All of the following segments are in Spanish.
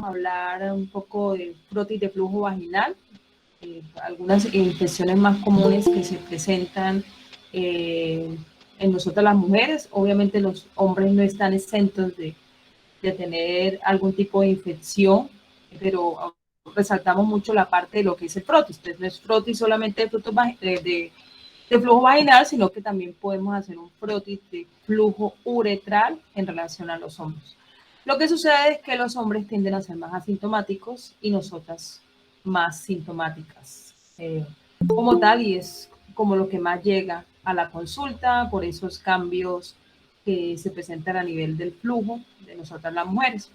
a hablar un poco de frotis de flujo vaginal, algunas infecciones más comunes que se presentan en nosotras las mujeres. Obviamente los hombres no están exentos de tener algún tipo de infección, pero resaltamos mucho la parte de lo que es el frotis. Entonces no es frotis solamente de, de flujo vaginal, sino que también podemos hacer un frotis de flujo uretral en relación a los hombres. Lo que sucede es que los hombres tienden a ser más asintomáticos y nosotras más sintomáticas como tal, y es como lo que más llega a la consulta por esos cambios que se presentan a nivel del flujo de nosotras las mujeres.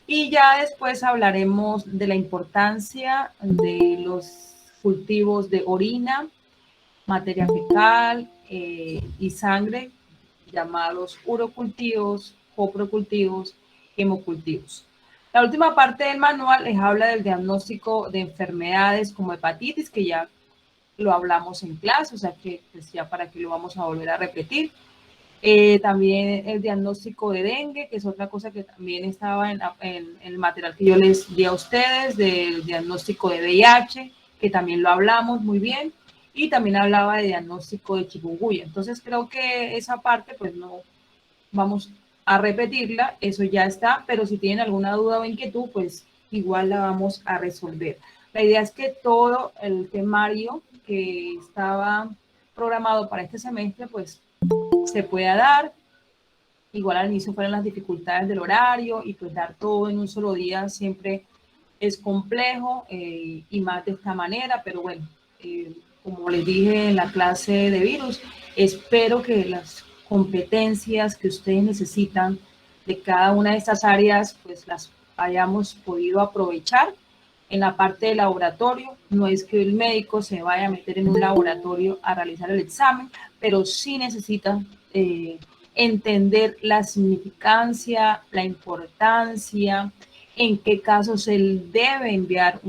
Y ya después hablaremos de la importancia de los cultivos de orina, materia fecal y sangre, llamados urocultivos, coprocultivos, hemocultivos. La última parte del manual les habla del diagnóstico de enfermedades como hepatitis, que ya lo hablamos en clase, o sea que pues ya para que lo vamos a volver a repetir. También el diagnóstico de dengue, que es otra cosa que también estaba en el material que yo les di a ustedes, del diagnóstico de VIH, que también lo hablamos muy bien, y también hablaba de diagnóstico de chikungunya. Entonces creo que esa parte pues no vamos a repetirla, eso ya está, pero si tienen alguna duda o inquietud, pues igual la vamos a resolver. La idea es que todo el temario que estaba programado para este semestre, pues se pueda dar. Igual al inicio fueron las dificultades del horario y pues dar todo en un solo día siempre es complejo y más de esta manera, pero bueno, como les dije en la clase de virus, espero que las competencias que ustedes necesitan de cada una de estas áreas pues las hayamos podido aprovechar. En la parte de laboratorio, no es que el médico se vaya a meter en un laboratorio a realizar el examen, pero sí necesitan entender la significancia, la importancia, en qué casos se debe enviar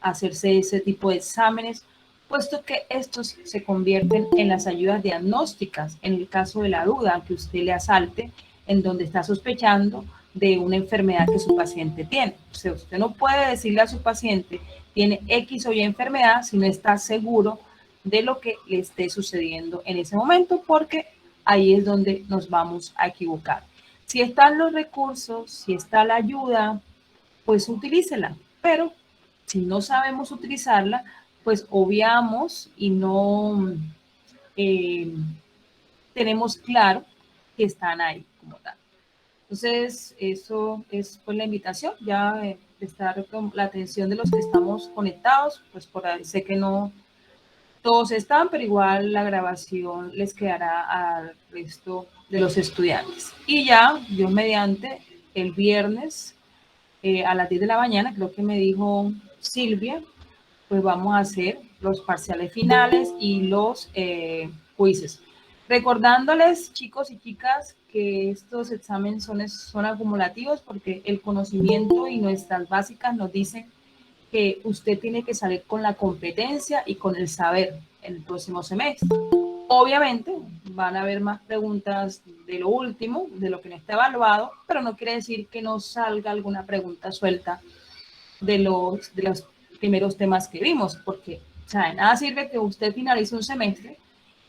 hacerse ese tipo de exámenes, puesto que estos se convierten en las ayudas diagnósticas en el caso de la duda que usted le asalte, en donde está sospechando de una enfermedad que su paciente tiene. O sea, usted no puede decirle a su paciente tiene X o Y enfermedad si no está seguro de lo que le esté sucediendo en ese momento, porque ahí es donde nos vamos a equivocar. Si están los recursos, si está la ayuda, pues utilícela, pero si no sabemos utilizarla, pues obviamos y no eh, tenemos claro que están ahí como tal. Entonces, eso es pues la invitación, ya estar con la atención de los que estamos conectados, pues por ahí sé que no todos están, pero igual la grabación les quedará al resto de los estudiantes. Y ya, Dios mediante, el viernes a las 10 de la mañana, creo que me dijo Silvia, pues vamos a hacer los parciales finales y los quizzes. Recordándoles, chicos y chicas, que estos exámenes son acumulativos porque el conocimiento y nuestras básicas nos dicen que usted tiene que salir con la competencia y con el saber en el próximo semestre. Obviamente van a haber más preguntas de lo último, de lo que no está evaluado, pero no quiere decir que no salga alguna pregunta suelta de los primeros temas que vimos, porque o sea, de nada sirve que usted finalice un semestre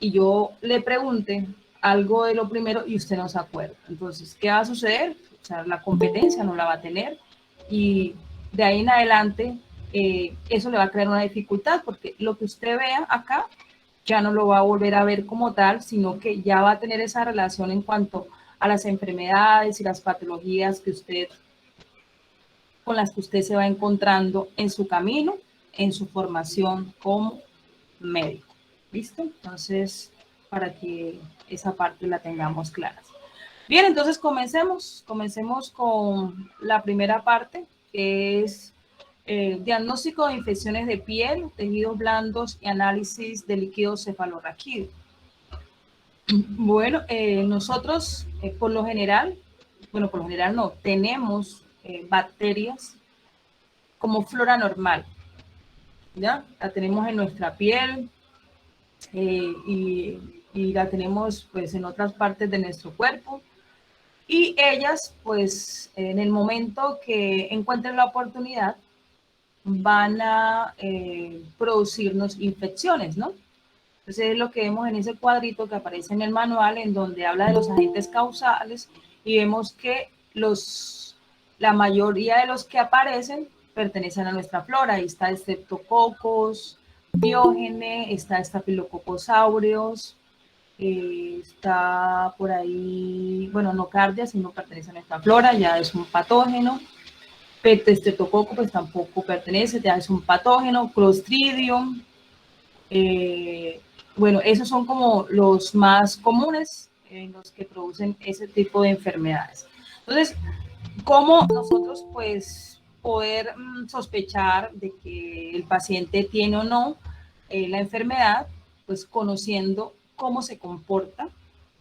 y yo le pregunte algo de lo primero y usted no se acuerda. Entonces, ¿qué va a suceder? O sea, la competencia no la va a tener y de ahí en adelante eso le va a crear una dificultad porque lo que usted vea acá ya no lo va a volver a ver como tal, sino que ya va a tener esa relación en cuanto a las enfermedades y las patologías que usted con las que usted se va encontrando en su camino, en su formación como médico. ¿Listo? Entonces, para que esa parte la tengamos clara. Bien, entonces comencemos. Comencemos con la primera parte, que es diagnóstico de infecciones de piel, tejidos blandos y análisis de líquido cefalorraquídeo. Bueno, nosotros por lo general no, tenemos bacterias como flora normal, ¿ya? La tenemos en nuestra piel y la tenemos pues en otras partes de nuestro cuerpo. y ellas, pues, en el momento que encuentren la oportunidad, van a producirnos infecciones, ¿no? Entonces es lo que vemos en ese cuadrito que aparece en el manual, en donde habla de los agentes causales, y vemos que la mayoría de los que aparecen pertenecen a nuestra flora. Ahí está Streptococcus, Piógene, está Staphylococcus aureus, está por ahí, bueno, Nocardia, si no pertenece a nuestra flora, ya es un patógeno. Streptococcus pues tampoco pertenece, ya es un patógeno. Clostridium, bueno, esos son como los más comunes en los que producen ese tipo de enfermedades. Entonces, ¿cómo nosotros pues poder sospechar de que el paciente tiene o no la enfermedad? Pues conociendo cómo se comporta,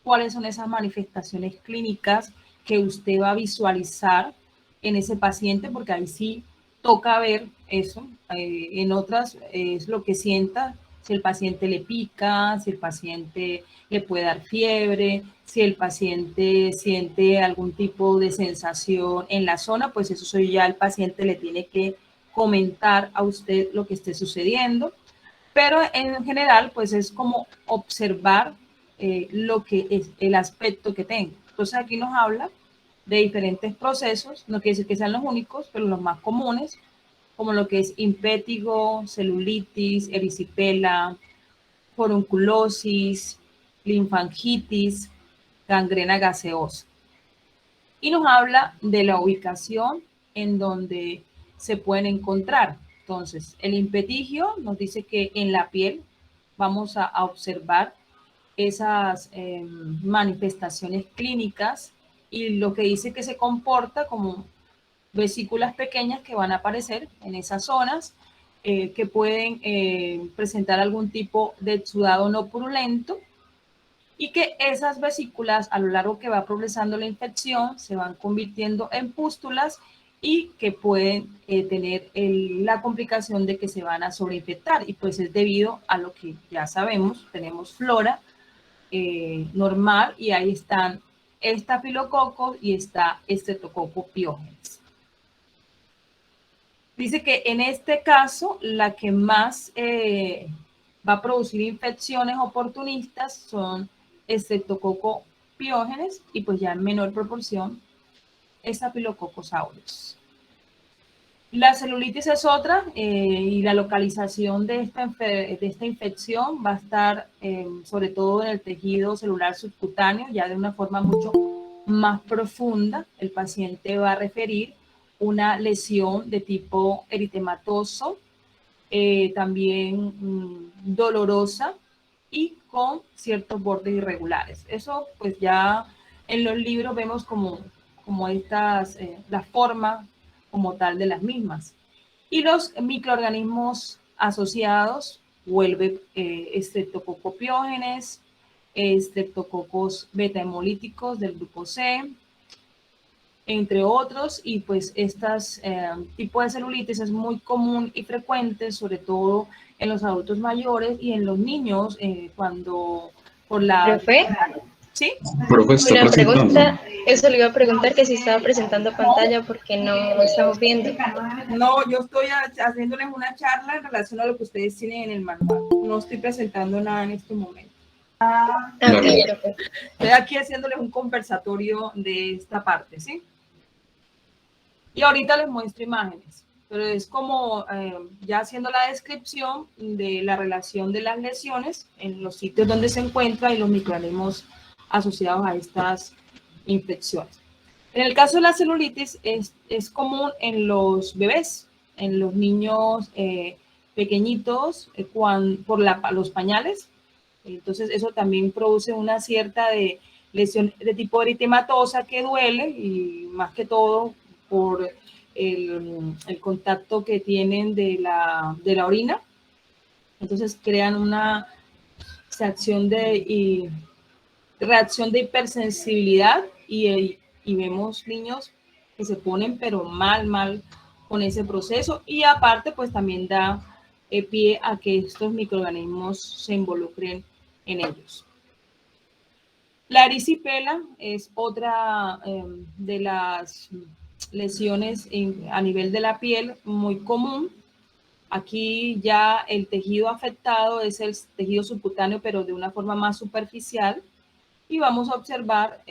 cuáles son esas manifestaciones clínicas que usted va a visualizar en ese paciente, porque ahí sí toca ver eso. En otras es lo que sienta, si el paciente le pica, si el paciente le puede dar fiebre, si el paciente siente algún tipo de sensación en la zona, pues eso ya el paciente le tiene que comentar a usted lo que esté sucediendo. Pero en general, pues es como observar lo que es el aspecto que tenga. Entonces aquí nos habla de diferentes procesos, no quiere decir que sean los únicos, pero los más comunes, como lo que es impétigo, celulitis, erisipela, forunculosis, linfangitis, gangrena gaseosa. Y nos habla de la ubicación en donde se pueden encontrar. Entonces, el impetigio nos dice que en la piel vamos a observar esas manifestaciones clínicas, y lo que dice que se comporta como vesículas pequeñas que van a aparecer en esas zonas, que pueden presentar algún tipo de exudado no purulento, y que esas vesículas a lo largo que va progresando la infección se van convirtiendo en pústulas, y que pueden tener la complicación de que se van a sobreinfectar, y pues es debido a lo que ya sabemos, tenemos flora normal, y ahí están estafilococos y está Streptococcus pyogenes. Dice que en este caso la que más va a producir infecciones oportunistas son Streptococcus pyogenes, y pues ya en menor proporción Staphylococcus aureus. La celulitis es otra, y la localización de esta infección va a estar sobre todo en el tejido celular subcutáneo, ya de una forma mucho más profunda. El paciente va a referir una lesión de tipo eritematoso, también dolorosa y con ciertos bordes irregulares. Eso pues ya en los libros vemos como estas, la forma como tal de las mismas. Y los microorganismos asociados vuelve Streptococcus pyogenes, Streptococcus beta hemolíticos del grupo C, entre otros, y pues estas tipo de celulitis es muy común y frecuente, sobre todo en los adultos mayores y en los niños, cuando por la... ¿Profe? ¿Sí? Profe, está Una presentando. pregunta, eso le iba a preguntar que si estaba presentando pantalla porque no estamos viendo. No, yo estoy haciéndoles una charla en relación a lo que ustedes tienen en el manual. No estoy presentando nada en este momento. Ok, profe. Estoy aquí haciéndoles un conversatorio de esta parte, ¿sí? Y ahorita les muestro imágenes, pero es como ya haciendo la descripción de la relación de las lesiones en los sitios donde se encuentra y los microorganismos asociados a estas infecciones. En el caso de la celulitis es común en los bebés, en los niños pequeñitos, por los pañales. Entonces eso también produce una cierta lesión de tipo eritematosa que duele, y más que todo por el contacto que tienen de la orina. Entonces crean una reacción de hipersensibilidad, y vemos niños que se ponen pero mal con ese proceso, y aparte pues también da pie a que estos microorganismos se involucren en ellos. La erisipela es otra de las lesiones a nivel de la piel muy común. Aquí ya el tejido afectado es el tejido subcutáneo, pero de una forma más superficial. Y vamos a observar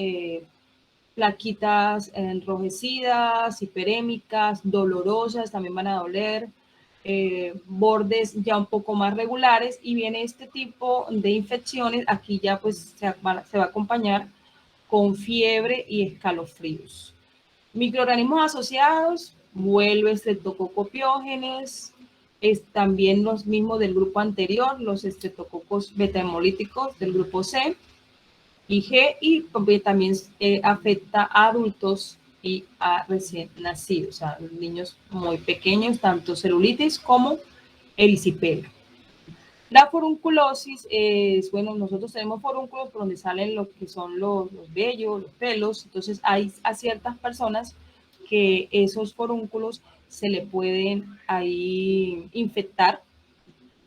plaquitas enrojecidas, hiperémicas, dolorosas, también van a doler, bordes ya un poco más regulares, y viene este tipo de infecciones, aquí ya pues se va a acompañar con fiebre y escalofríos. Microorganismos asociados, vuelve estreptococopiógenes, es también los mismos del grupo anterior, los estreptococos beta-hemolíticos del grupo C y G, y también afecta a adultos y a recién nacidos, a niños muy pequeños, tanto celulitis como erisipela. La forunculosis es, bueno, nosotros tenemos forúnculos por donde salen lo que son los vellos, los pelos, entonces hay a ciertas personas que esos forúnculos se le pueden ahí infectar,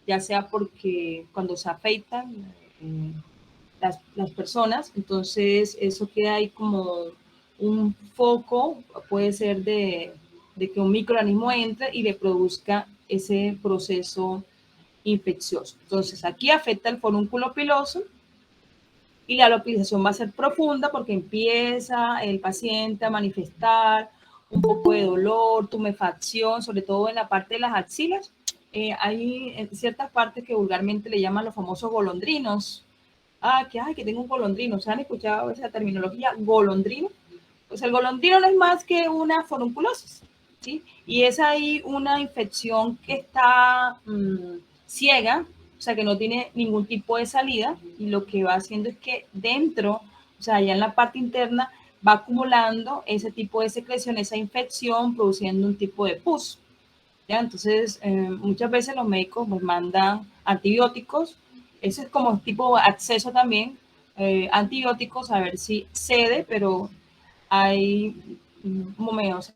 ya sea porque cuando se afeitan las personas, entonces eso queda ahí como un foco, puede ser de que un microorganismo entre y le produzca ese proceso infeccioso. Entonces aquí afecta el forúnculo piloso y la localización va a ser profunda porque empieza el paciente a manifestar un poco de dolor, tumefacción, sobre todo en la parte de las axilas. Hay ciertas partes que vulgarmente le llaman los famosos golondrinos. Que tengo un golondrino. ¿Se han escuchado esa terminología? Golondrino. Pues el golondrino no es más que una forunculosis, ¿sí? Y es ahí una infección que está ciega, o sea, que no tiene ningún tipo de salida, y lo que va haciendo es que dentro, o sea, allá en la parte interna, va acumulando ese tipo de secreción, esa infección, produciendo un tipo de pus. ¿Ya? Entonces, muchas veces los médicos nos mandan antibióticos, eso es como tipo acceso también, antibióticos a ver si cede, pero hay momentos,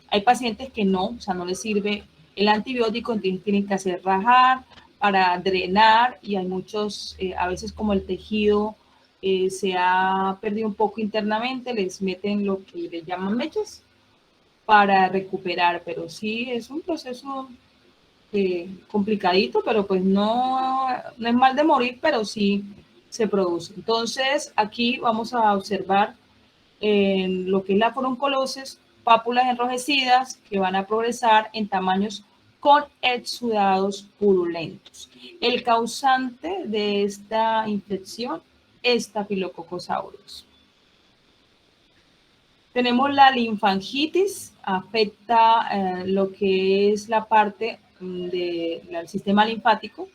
hay pacientes que no, o sea, no les sirve el antibiótico, tienen que hacer rajar para drenar, y hay muchos, a veces como el tejido se ha perdido un poco internamente, les meten lo que les llaman mechas para recuperar, pero sí es un proceso complicadito, pero pues no es mal de morir, pero sí se produce. Entonces aquí vamos a observar en lo que es la foruncolosis, pápulas enrojecidas que van a progresar en tamaños con exudados purulentos. El causante de esta infección es Staphylococcus aureus. Tenemos la linfangitis, afecta lo que es la parte del sistema linfático,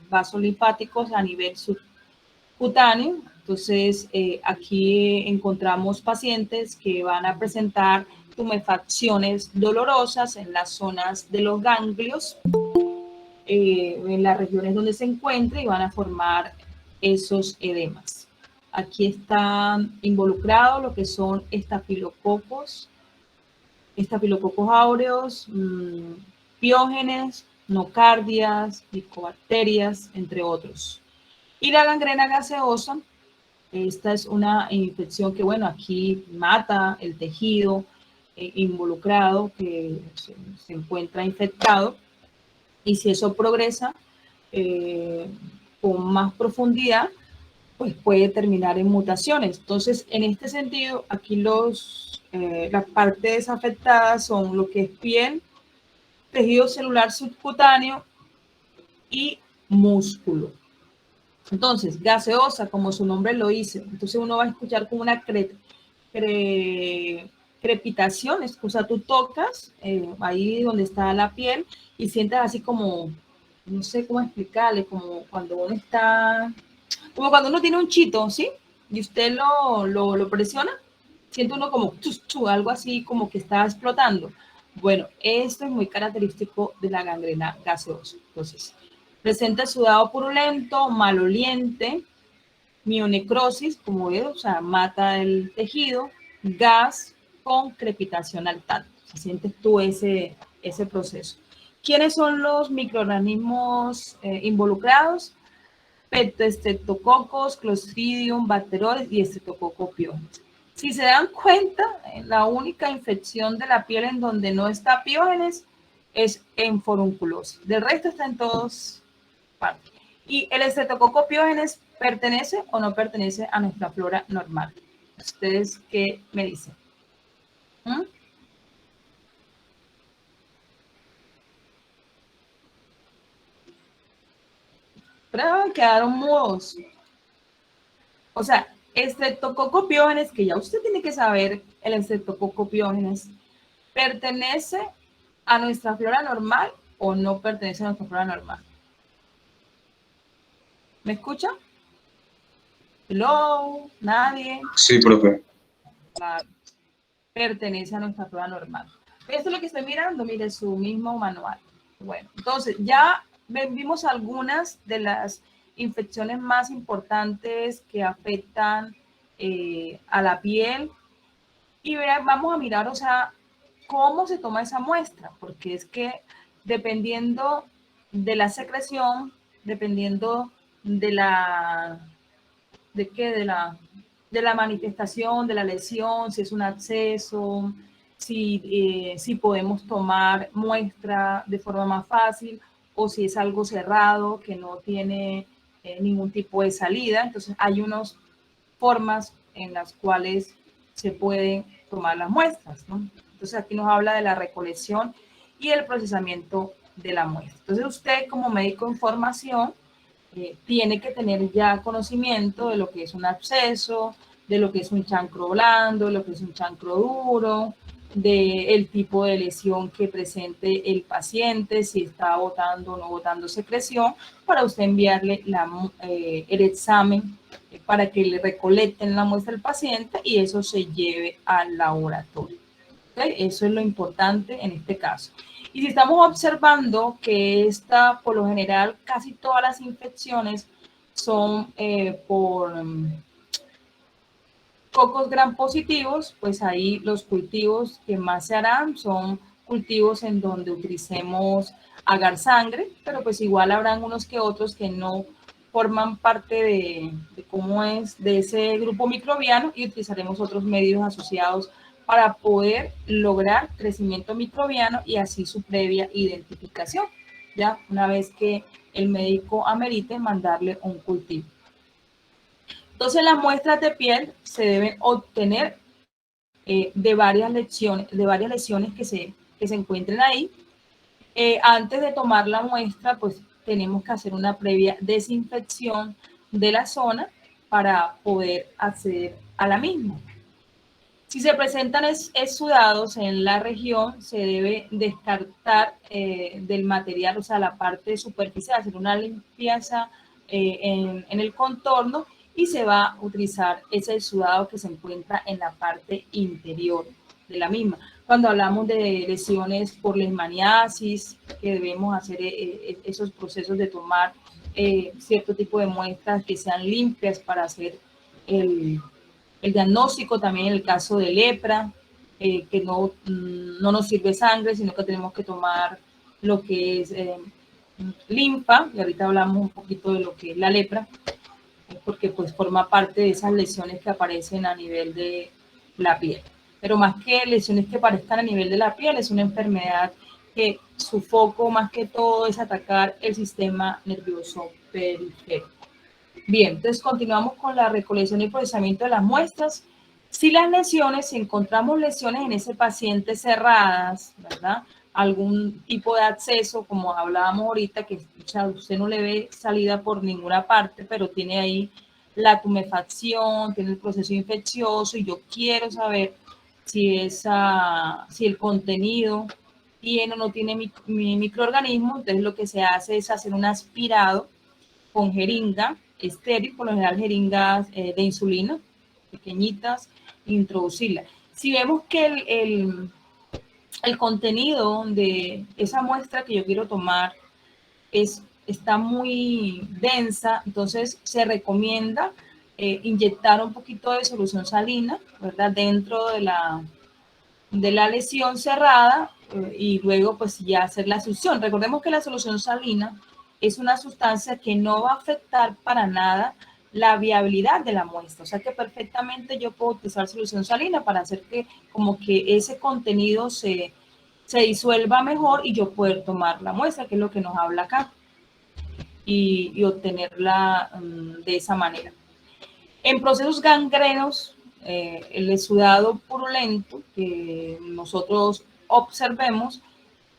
vasos linfáticos a nivel subcutáneo. Entonces, aquí encontramos pacientes que van a presentar tumefacciones dolorosas en las zonas de los ganglios, en las regiones donde se encuentre, y van a formar esos edemas. Aquí están involucrados lo que son estafilococos áureos, piógenes, nocardias, micobacterias, entre otros. Y la gangrena gaseosa, esta es una infección que, bueno, aquí mata el tejido involucrado que se encuentra infectado, y si eso progresa con más profundidad, pues puede terminar en mutaciones. Entonces, en este sentido, aquí las partes afectadas son lo que es piel, tejido celular subcutáneo y músculo. Entonces, gaseosa, como su nombre lo dice, entonces uno va a escuchar como una crepitación, o sea, tú tocas ahí donde está la piel y sientes así como, no sé cómo explicarle, como cuando uno está, como cuando uno tiene un chito, ¿sí? Y usted lo presiona, siente uno como algo así como que está explotando. Bueno, esto es muy característico de la gangrena gaseosa. Entonces, presenta sudado purulento, maloliente, mionecrosis, como ves, o sea, mata el tejido, gas con crepitación al tacto. Si sientes tú ese proceso. ¿Quiénes son los microorganismos involucrados? Streptococos, Clostridium, Bacteroides y Streptococcus pyogenes. Si se dan cuenta, la única infección de la piel en donde no está piógenes es en forunculosis. Del resto está en todas partes. ¿Y el Streptococcus pyogenes pertenece o no pertenece a nuestra flora normal? ¿Ustedes qué me dicen? Pero quedaron mudos. O sea, Streptococcus pyogenes, que ya usted tiene que saber, el Streptococcus pyogenes, ¿pertenece a nuestra flora normal o no pertenece a nuestra flora normal? ¿Me escucha? Hello, nadie. Sí, profe. Claro, pertenece a nuestra flora normal. Esto es lo que estoy mirando, mire su mismo manual. Bueno, entonces ya vimos algunas de las infecciones más importantes que afectan a la piel y vamos a mirar, o sea, cómo se toma esa muestra, porque es que dependiendo de la secreción, dependiendo de la manifestación, de la lesión, si es un absceso, si podemos tomar muestra de forma más fácil o si es algo cerrado que no tiene ningún tipo de salida. Entonces hay unas formas en las cuales se pueden tomar las muestras, ¿no? Entonces aquí nos habla de la recolección y el procesamiento de la muestra. Entonces usted como médico en formación tiene que tener ya conocimiento de lo que es un absceso, de lo que es un chancro blando, de lo que es un chancro duro, del tipo de lesión que presente el paciente, si está botando o no botando secreción, para usted enviarle el examen para que le recolecten la muestra al paciente y eso se lleve al laboratorio. ¿Okay? Eso es lo importante en este caso. Y si estamos observando que por lo general, casi todas las infecciones son por cocos gram positivos, pues ahí los cultivos que más se harán son cultivos en donde utilicemos agar sangre, pero pues igual habrán unos que otros que no forman parte de cómo es de ese grupo microbiano y utilizaremos otros medios asociados para poder lograr crecimiento microbiano y así su previa identificación, ya una vez que el médico amerite mandarle un cultivo. Entonces las muestras de piel se deben obtener de varias lesiones que se encuentren ahí. Antes de tomar la muestra, pues tenemos que hacer una previa desinfección de la zona para poder acceder a la misma. Si se presentan exudados en la región, se debe descartar del material, o sea, la parte superficial, hacer una limpieza en el contorno y se va a utilizar ese exudado que se encuentra en la parte interior de la misma. Cuando hablamos de lesiones por leishmaniasis, que debemos hacer esos procesos de tomar cierto tipo de muestras que sean limpias para hacer el diagnóstico, también en el caso de lepra, que no nos sirve sangre, sino que tenemos que tomar lo que es linfa, y ahorita hablamos un poquito de lo que es la lepra, porque pues forma parte de esas lesiones que aparecen a nivel de la piel. Pero más que lesiones que aparezcan a nivel de la piel, es una enfermedad que su foco más que todo es atacar el sistema nervioso periférico. Bien, entonces continuamos con la recolección y procesamiento de las muestras. Si las lesiones, si encontramos lesiones en ese paciente cerradas, ¿verdad? Algún tipo de absceso, como hablábamos ahorita, que usted no le ve salida por ninguna parte, pero tiene ahí la tumefacción, tiene el proceso infeccioso y yo quiero saber si el contenido tiene o no tiene microorganismos, entonces lo que se hace es hacer un aspirado con jeringa estéril, por lo general jeringas de insulina, pequeñitas, introducirla. Si vemos que el contenido de esa muestra que yo quiero tomar está muy densa, entonces se recomienda inyectar un poquito de solución salina, ¿verdad? Dentro de la lesión cerrada y luego pues ya hacer la succión. Recordemos que la solución salina es una sustancia que no va a afectar para nada la viabilidad de la muestra. O sea que perfectamente yo puedo utilizar solución salina para hacer que como que ese contenido se disuelva mejor y yo poder tomar la muestra, que es lo que nos habla acá, y obtenerla de esa manera. En procesos gangrenos, el exudado purulento que nosotros observemos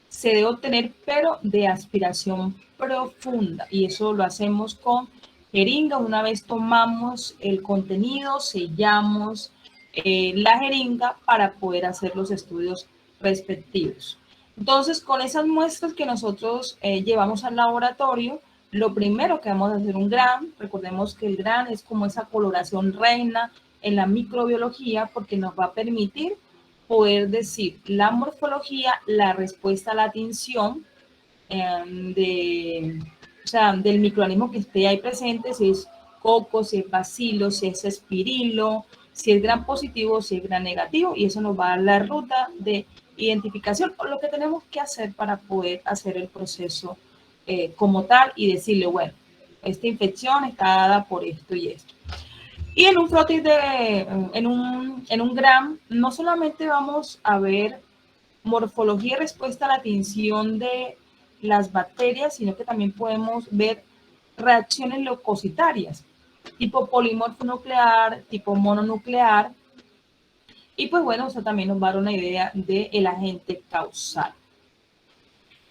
se debe obtener, pero de aspiración profunda, y eso lo hacemos con jeringa. Una vez tomamos el contenido, sellamos la jeringa para poder hacer los estudios respectivos. Entonces, con esas muestras que nosotros llevamos al laboratorio, lo primero que vamos a hacer un GRAM. Recordemos que el GRAM es como esa coloración reina en la microbiología, porque nos va a permitir poder decir la morfología, la respuesta a la tinción del microorganismo que esté ahí presente, si es coco, si es bacilo, si es espirilo, si es gran positivo, si es gran negativo, y eso nos va a dar la ruta de identificación o lo que tenemos que hacer para poder hacer el proceso como tal y decirle, bueno, esta infección está dada por esto y esto. Y en un frotis en un GRAM, no solamente vamos a ver morfología y respuesta a la tinción de las bacterias, sino que también podemos ver reacciones leucocitarias, tipo polimorfo nuclear, tipo mononuclear, y pues bueno, eso también nos va a dar una idea del agente causal.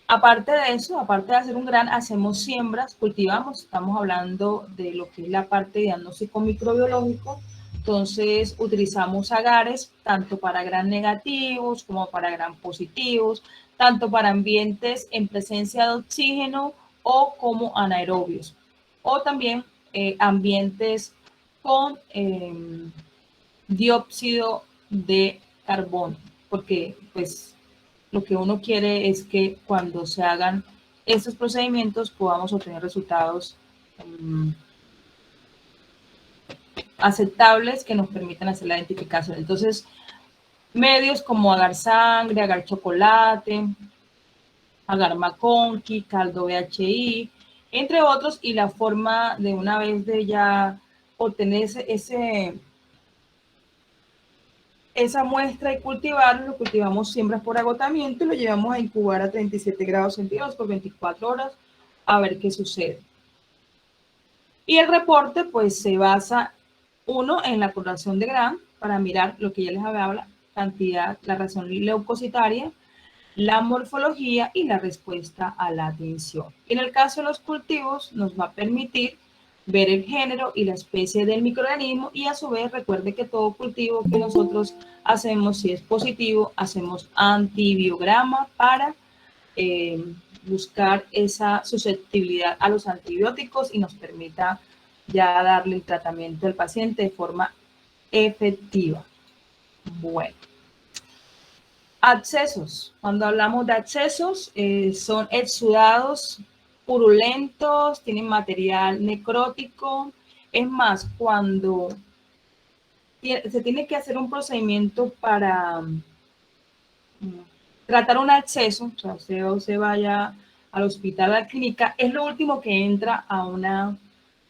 Aparte de eso, aparte de hacer un GRAM, hacemos siembras, cultivamos, estamos hablando de lo que es la parte de diagnóstico microbiológico. Entonces utilizamos agares tanto para GRAM negativos como para GRAM positivos, tanto para ambientes en presencia de oxígeno o como anaerobios, o también ambientes con dióxido de carbono, porque pues lo que uno quiere es que cuando se hagan estos procedimientos podamos obtener resultados aceptables que nos permitan hacer la identificación. Entonces, medios como agar sangre, agar chocolate, agar McConkey, caldo BHI, entre otros, y la forma de una vez de ya obtener esa muestra y cultivarlo, lo cultivamos siembras por agotamiento y lo llevamos a incubar a 37 grados centígrados por 24 horas a ver qué sucede. Y el reporte pues se basa, uno, en la coloración de GRAM para mirar lo que ya les había hablado, cantidad, la reacción leucocitaria, la morfología y la respuesta a la tinción. En el caso de los cultivos nos va a permitir ver el género y la especie del microorganismo, y a su vez recuerde que todo cultivo que nosotros hacemos, si es positivo, hacemos antibiograma para buscar esa susceptibilidad a los antibióticos y nos permita ya darle el tratamiento al paciente de forma efectiva. Bueno. Abscesos. Cuando hablamos de abscesos, son exudados purulentos, tienen material necrótico. Es más, cuando se tiene que hacer un procedimiento para tratar un absceso, o sea, usted vaya al hospital, a la clínica, es lo último que entra a una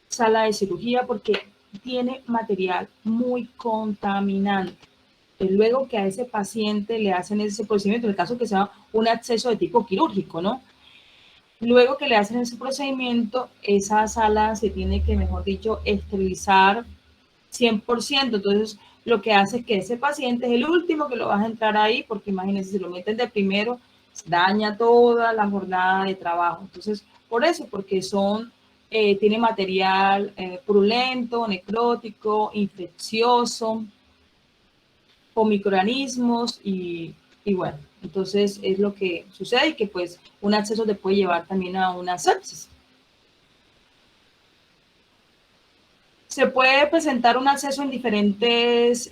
sala de cirugía porque tiene material muy contaminante. Luego que a ese paciente le hacen ese procedimiento, en el caso que sea un absceso de tipo quirúrgico, ¿no? Luego que le hacen ese procedimiento, esa sala se tiene que, mejor dicho, esterilizar 100%. Entonces, lo que hace es que ese paciente es el último que lo vas a entrar ahí, porque imagínense, si lo meten de primero, daña toda la jornada de trabajo. Entonces, por eso, porque tiene material purulento, necrótico, infeccioso, o microorganismos y bueno, entonces es lo que sucede y que pues un absceso te puede llevar también a una sepsis. Se puede presentar un absceso en diferentes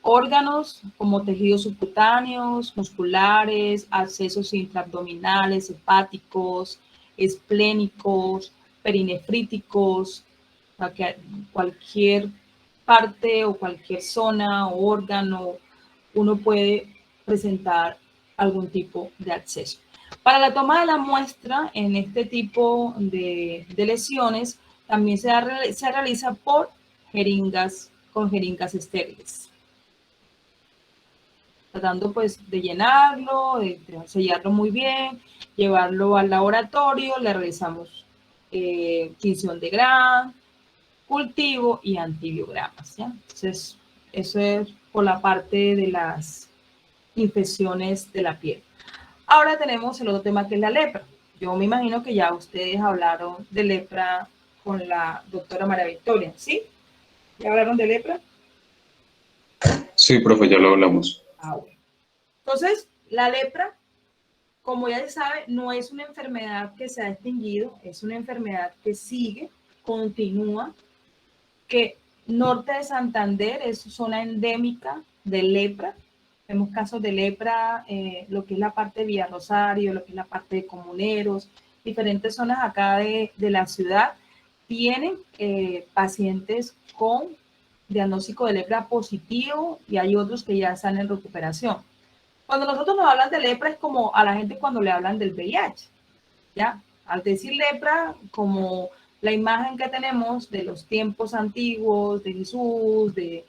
órganos como tejidos subcutáneos, musculares, abscesos intraabdominales, hepáticos, esplénicos, perinefríticos, o sea, que cualquier parte o cualquier zona o órgano uno puede presentar algún tipo de absceso. Para la toma de la muestra en este tipo de lesiones también se realiza por jeringas, con jeringas estériles. Tratando pues de llenarlo, de sellarlo muy bien, llevarlo al laboratorio, le realizamos tinción de Gram, cultivo y antibiogramas, ¿ya? Entonces, eso es por la parte de las infecciones de la piel. Ahora tenemos el otro tema que es la lepra. Yo me imagino que ya ustedes hablaron de lepra con la doctora María Victoria, ¿sí? ¿Ya hablaron de lepra? Sí, profe, ya lo hablamos. Ah, bueno. Entonces, la lepra, como ya se sabe, no es una enfermedad que se ha extinguido, es una enfermedad que sigue, continúa, que norte de Santander es zona endémica de lepra. Vemos casos de lepra, lo que es la parte de Villa Rosario, lo que es la parte de Comuneros, diferentes zonas acá de la ciudad tienen pacientes con diagnóstico de lepra positivo y hay otros que ya están en recuperación. Cuando nosotros nos hablan de lepra es como a la gente cuando le hablan del VIH, ¿ya? Al decir lepra, como la imagen que tenemos de los tiempos antiguos, de Jesús, de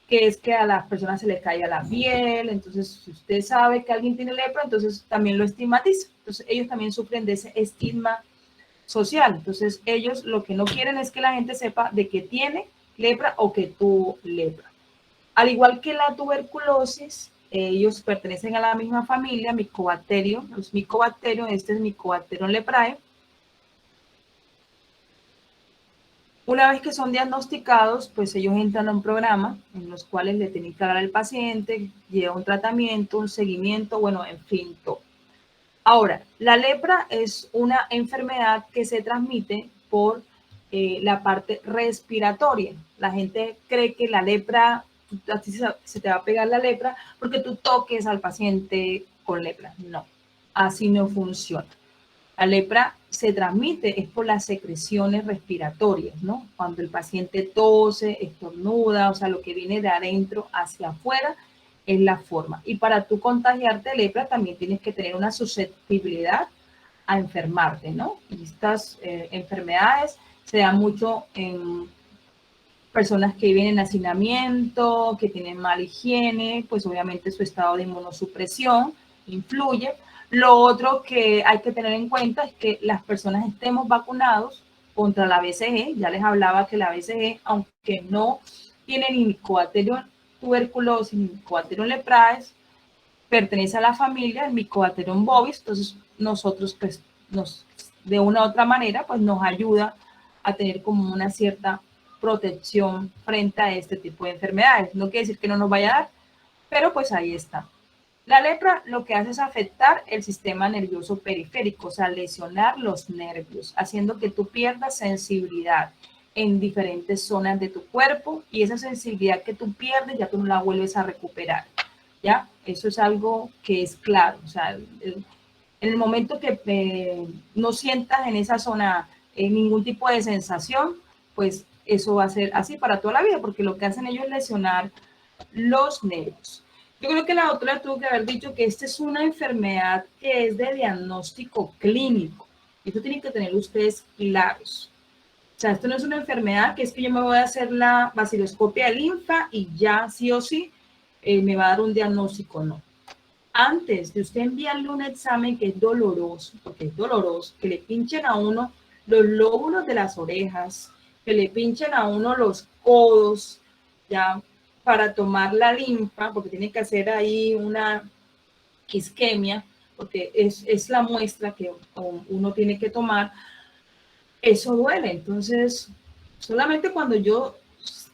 que es que a las personas se les cae la piel, entonces si usted sabe que alguien tiene lepra, entonces también lo estigmatiza. Entonces ellos también sufren de ese estigma social. Entonces ellos lo que no quieren es que la gente sepa de que tiene lepra o que tuvo lepra. Al igual que la tuberculosis, ellos pertenecen a la misma familia, Mycobacterium, los Mycobacterium, este es Mycobacterium leprae. Una vez que son diagnosticados, pues ellos entran a un programa en los cuales le tienen que dar al paciente, lleva un tratamiento, un seguimiento, bueno, en fin, todo. Ahora, la lepra es una enfermedad que se transmite por la parte respiratoria. La gente cree que la lepra, a ti se te va a pegar la lepra porque tú toques al paciente con lepra. No, así no funciona. La lepra se transmite es por las secreciones respiratorias, ¿no? Cuando el paciente tose, estornuda, o sea, lo que viene de adentro hacia afuera es la forma. Y para tú contagiarte de lepra también tienes que tener una susceptibilidad a enfermarte, ¿no? Y estas enfermedades se dan mucho en personas que viven en hacinamiento, que tienen mala higiene, pues obviamente su estado de inmunosupresión influye. Lo otro que hay que tener en cuenta es que las personas estemos vacunados contra la BCG. Ya les hablaba que la BCG, aunque no tiene ni Mycobacterium tuberculosis ni Mycobacterium leprae, pertenece a la familia del Mycobacterium bovis. Entonces nosotros pues de una u otra manera pues nos ayuda a tener como una cierta protección frente a este tipo de enfermedades. No quiere decir que no nos vaya a dar, pero pues ahí está. La lepra lo que hace es afectar el sistema nervioso periférico, o sea, lesionar los nervios, haciendo que tú pierdas sensibilidad en diferentes zonas de tu cuerpo y esa sensibilidad que tú pierdes ya tú no la vuelves a recuperar, ¿ya? Eso es algo que es claro, o sea, en el momento que no sientas en esa zona ningún tipo de sensación, pues eso va a ser así para toda la vida, porque lo que hacen ellos es lesionar los nervios. Yo creo que la doctora tuvo que haber dicho que esta es una enfermedad que es de diagnóstico clínico. Esto tienen que tener ustedes claros. O sea, esto no es una enfermedad que es que yo me voy a hacer la vaciloscopia de linfa y ya sí o sí me va a dar un diagnóstico, no. Antes de usted enviarle un examen que es doloroso, porque es doloroso, que le pinchen a uno los lóbulos de las orejas, que le pinchen a uno los codos, ya para tomar la linfa, porque tiene que hacer ahí una isquemia, porque es la muestra que uno tiene que tomar, eso duele. Entonces, solamente cuando yo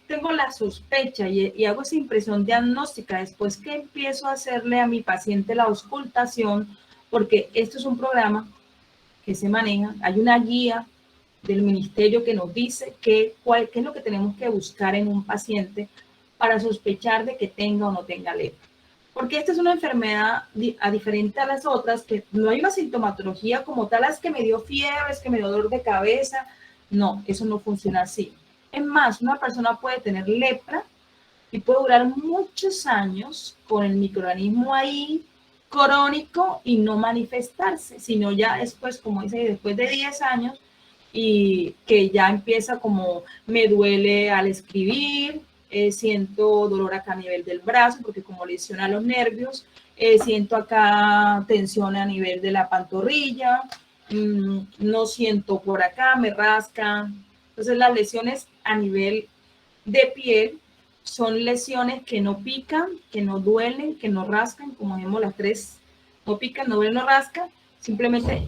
tengo la sospecha y hago esa impresión diagnóstica, después que empiezo a hacerle a mi paciente la auscultación, porque esto es un programa que se maneja, hay una guía del ministerio que nos dice qué es lo que tenemos que buscar en un paciente para sospechar de que tenga o no tenga lepra. Porque esta es una enfermedad a diferente a las otras, que no hay una sintomatología como tal, es que me dio fiebre, es que me dio dolor de cabeza. No, eso no funciona así. Es más, una persona puede tener lepra y puede durar muchos años con el microorganismo ahí, crónico y no manifestarse, sino ya después, como dice, después de 10 años, y que ya empieza como me duele al escribir, siento dolor acá a nivel del brazo, porque como lesiona los nervios, siento acá tensión a nivel de la pantorrilla, no siento por acá, me rasca. Entonces las lesiones a nivel de piel son lesiones que no pican, que no duelen, que no rascan, como vemos las tres, no pican, no duelen, no rascan, simplemente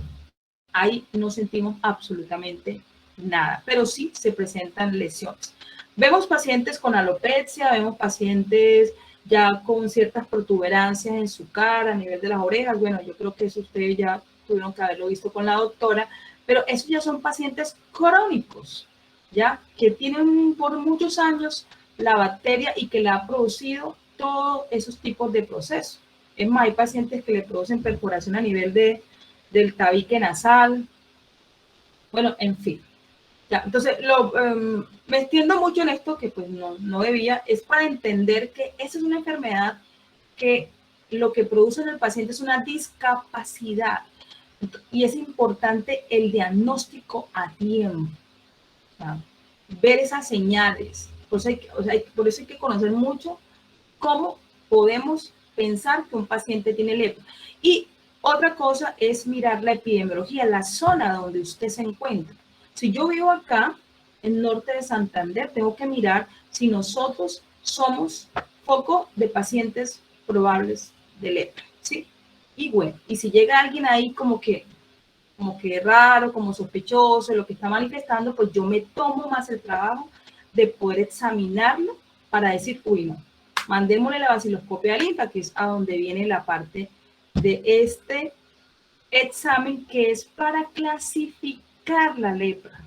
ahí no sentimos absolutamente nada, pero sí se presentan lesiones. Vemos pacientes con alopecia, vemos pacientes ya con ciertas protuberancias en su cara, a nivel de las orejas. Bueno, yo creo que eso ustedes ya tuvieron que haberlo visto con la doctora, pero esos ya son pacientes crónicos, ya que tienen por muchos años la bacteria y que le ha producido todos esos tipos de procesos. Es más, hay pacientes que le producen perforación a nivel del tabique nasal. Bueno, en fin. Ya, entonces, me extiendo mucho en esto, que pues no debía, es para entender que esa es una enfermedad que lo que produce en el paciente es una discapacidad. Y es importante el diagnóstico a tiempo. ¿Sabes? Ver esas señales. Por eso hay que conocer mucho cómo podemos pensar que un paciente tiene lepra. Y otra cosa es mirar la epidemiología, la zona donde usted se encuentra. Si yo vivo acá, en norte de Santander, tengo que mirar si nosotros somos foco de pacientes probables de lepra, ¿sí? Y bueno, y si llega alguien ahí como que raro, como sospechoso, lo que está manifestando, pues yo me tomo más el trabajo de poder examinarlo para decir, uy, no, mandémosle la vaciloscopia linfa, que es a donde viene la parte de este examen, que es para clasificar la lepra